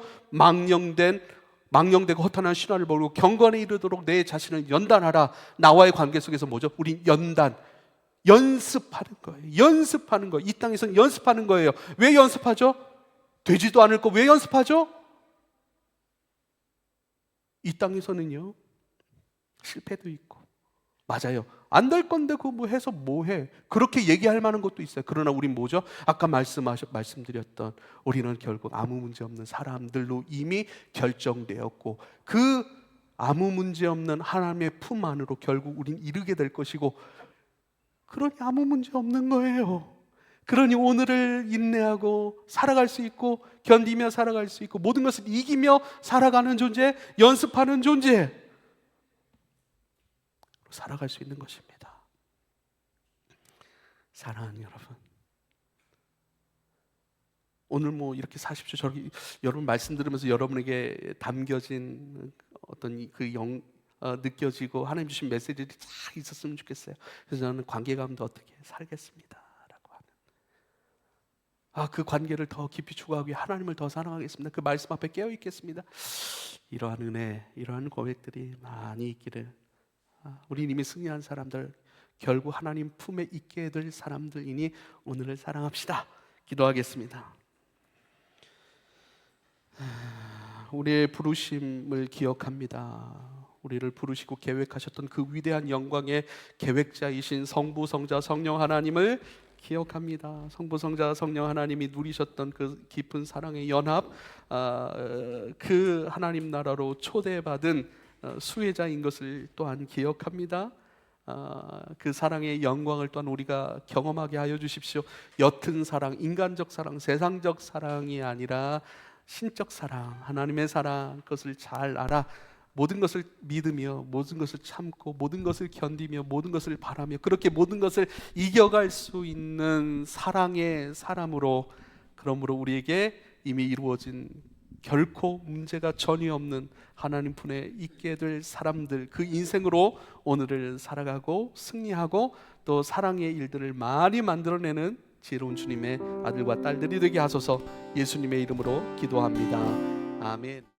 망령되고 허탄한 신화를 버리고 경건에 이르도록 내 자신을 연단하라. 나와의 관계 속에서 뭐죠? 우린 연습하는 거예요. 연습하는 거예요. 이 땅에서는 연습하는 거예요. 왜 연습하죠? 되지도 않을 거 왜 연습하죠? 이 땅에서는요, 실패도 있고, 맞아요, 안 될 건데 그거 뭐 해서 뭐해, 그렇게 얘기할 만한 것도 있어요. 그러나 우린 뭐죠? 아까 말씀드렸던, 우리는 결국 아무 문제 없는 사람들로 이미 결정되었고, 그 아무 문제 없는 하나님의 품 안으로 결국 우린 이르게 될 것이고, 그러니 아무 문제 없는 거예요. 그러니 오늘을 인내하고 살아갈 수 있고, 견디며 살아갈 수 있고, 모든 것을 이기며 살아가는 존재, 연습하는 존재, 살아갈 수 있는 것입니다. 사랑하는 여러분, 오늘 뭐 이렇게 사십시오, 저렇게, 여러분 말씀 들으면서 여러분에게 담겨진 어떤 그 느껴지고 하나님 주신 메시지들이 잘 있었으면 좋겠어요. 그래서 저는 관계 가운데 어떻게 살겠습니다 라고 하는, 그 관계를 더 깊이 추구하기 위해 하나님을 더 사랑하겠습니다. 그 말씀 앞에 깨어 있겠습니다. 이러한 은혜, 이러한 고백들이 많이 있기를, 우리 이미 승리한 사람들, 결국 하나님 품에 있게 될 사람들이니 오늘을 사랑합시다. 기도하겠습니다. 우리의 부르심을 기억합니다. 우리를 부르시고 계획하셨던 그 위대한 영광의 계획자이신 성부, 성자, 성령 하나님을 기억합니다. 성부, 성자, 성령 하나님이 누리셨던 그 깊은 사랑의 연합, 그 하나님 나라로 초대받은 수혜자인 것을 또한 기억합니다. 그 사랑의 영광을 또한 우리가 경험하게 하여 주십시오. 옅은 사랑, 인간적 사랑, 세상적 사랑이 아니라 신적 사랑, 하나님의 사랑, 그것을 잘 알아 모든 것을 믿으며, 모든 것을 참고, 모든 것을 견디며, 모든 것을 바라며, 그렇게 모든 것을 이겨갈 수 있는 사랑의 사람으로, 그러므로 우리에게 이미 이루어진 결코 문제가 전혀 없는 하나님 품에 있게 될 사람들, 그 인생으로 오늘을 살아가고 승리하고 또 사랑의 일들을 많이 만들어내는 지혜로운 주님의 아들과 딸들이 되게 하소서. 예수님의 이름으로 기도합니다. 아멘.